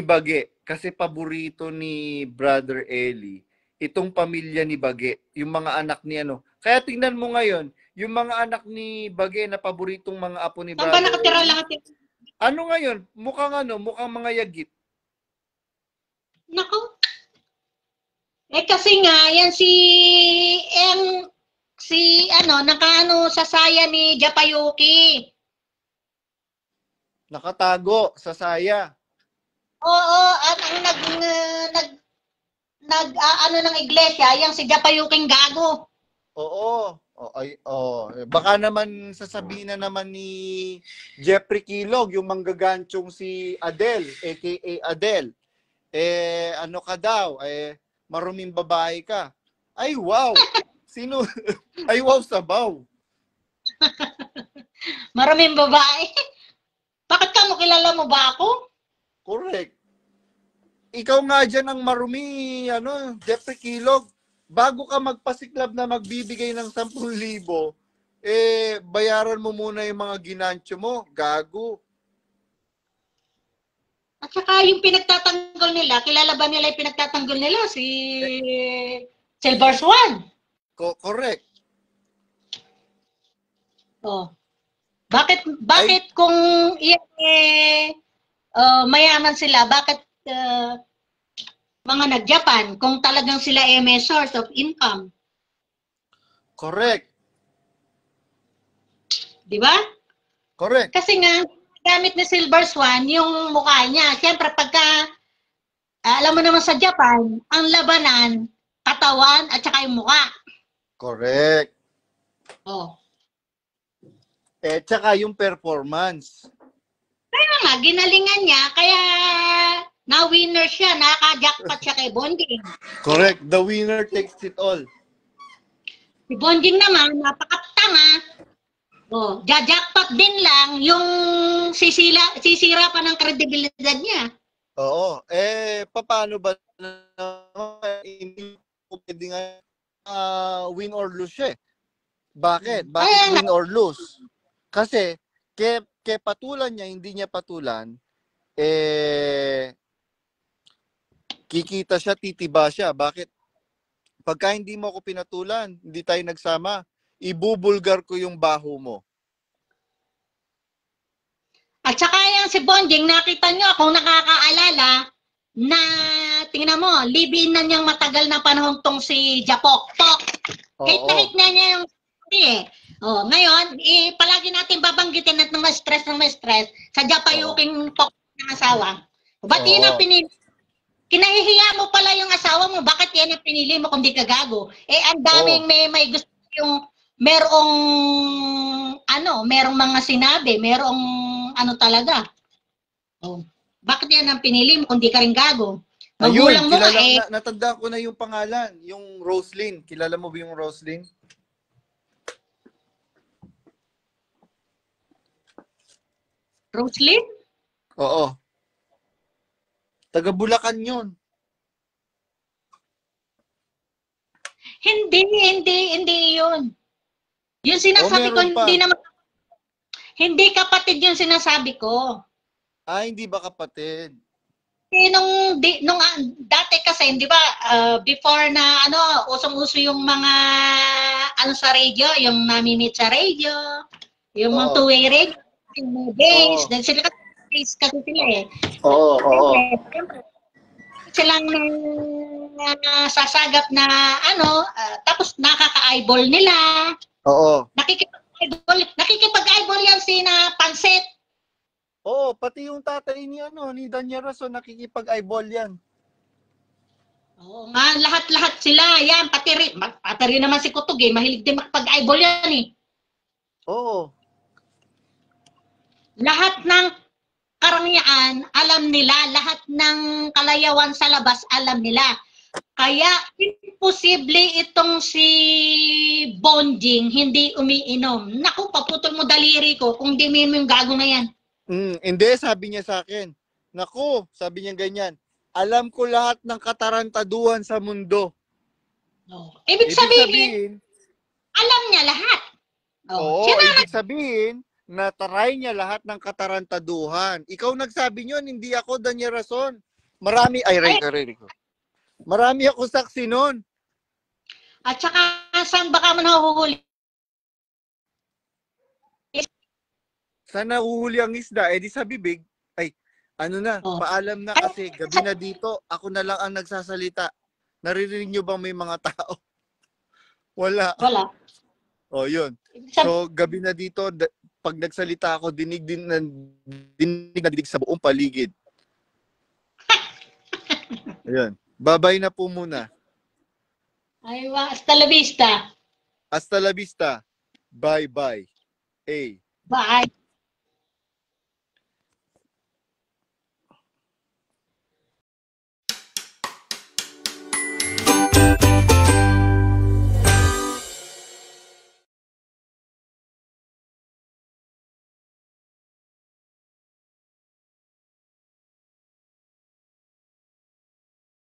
Bage, kasi paborito ni Brother Eli itong pamilya ni Bage, yung mga anak ni Kaya tingnan mo ngayon, yung mga anak ni Bage na paboritong mga apo ni Brother. Saan ba nakatira lahat yun? Ngayon? Mukhang mga yagit. Nako. Kasi nga, yan sa saya ni Japayuki. Nakatago sa saya. Oo, ng iglesia, yang si Japayuking gago. Oo. Baka naman sasabihin na naman ni Jeffrey Kilog, yung manggaganchong si Adele, aka Adele. Ka daw? Maruming babae ka. Ay, wow! Sino? Ay, wow, sabaw. Maruming babae. Bakit ka mo? Kilala mo ba ako? Correct. Ikaw nga dyan ang marumi, Jeffrey Kilog. Bago ka magpasiklab na magbibigay ng 10,000, bayaran mo muna yung mga ginancho mo. Gago. At saka yung pinagtatanggol nila, kilala ba nila yung pinagtatanggol nila? Si Silver Swan. Correct. Oh. Bakit kung mayaman sila, bakit mga nag-Japan kung talagang sila may source of income? Correct. Di ba? Correct. Kasi nga, gamit ni Silver Swan yung mukha niya. Siyempre, pagka, alam mo naman sa Japan, ang labanan, katawan at saka yung mukha. Correct. Oh. Tsaka yung performance. Kaya nga, ginalingan niya, kaya na-winner siya, naka-jackpot siya kay Bonjing. Correct. The winner takes it all. Si Bonjing naman, napakatanga. Oh, jackpot din lang yung sisira pa ng kredibilidad niya. Oo. Paano ba hindi pwede nga win or lose siya? Bakit? Bakit win or lose? Kasi, ke patulan niya, hindi niya patulan, kikita siya, titiba siya. Bakit? Pagka hindi mo ako pinatulan, hindi tayo nagsama, ibubulgar ko yung baho mo. At saka yung si Bonjing, nakita nyo kung nakakaalala na, tingnan mo, live-in na niyang matagal na panahon tong si Japokpok. Hate na hate na niya yung Oh, ngayon, palagi natin babanggitin at ng ma-stress sa Japayuking pok ng asawa. Ba't yun ang pinili? Kinahihiya mo pala yung asawa mo, bakit yan ang pinili mo kung di ka gago? Ang daming may gusto yung merong mga sinabi, merong talaga. Oh, bakit yan ang pinili mo kung di ka rin gago? Magulang mo natanda ko na yung pangalan, yung Roslyn. Kilala mo ba yung Roslyn? Roslyn? Oo. Taga Bulacan yun. Hindi yun. Yung sinasabi ko, hindi kapatid yung sinasabi ko. Hindi ba kapatid? Nung dati kasi, di ba, before na usong-uso yung mga sa radio, yung nami-meet sa radio, yung mga two-way radio, yung base, dahil sila kasi sila Oo. Siyempre, silang sasagap na tapos nakaka-eyeball nila. Oo. Nakikipag-eyeball yan sina Pansit. Oo, pati yung tatay ni Danya Rason, nakikipag-eyeball yan. Oo nga, lahat sila yan, pati rin naman si Kutug mahilig din makipag-eyeball yan Oo. Lahat ng karangyaan, alam nila. Lahat ng kalayawan sa labas, alam nila. Kaya, imposible itong si Bonjing hindi umiinom. Naku, paputol mo daliri ko kung di mo yung gago na yan. Hindi, sabi niya sa akin. Naku, sabi niya ganyan. Alam ko lahat ng katarantaduhan sa mundo. Ibig sabihin, alam niya lahat. Ibig sabihin, na-try niya lahat ng katarantaduhan. Ikaw nagsabi niyon, hindi ako, Danya Rason. Marami ako saksi nun. At saka, saan baka mo nahuhuli? Saan nahuhuli ang isda? Di sa bibig. Paalam na kasi, gabi na dito, ako na lang ang nagsasalita. Naririnig niyo bang may mga tao? Wala. Yun. So, gabi na dito, pag nagsalita ako, dinig sa buong paligid. Ayun. Babay na po muna. Hasta la vista. Hasta la vista. Bye-bye. Bye.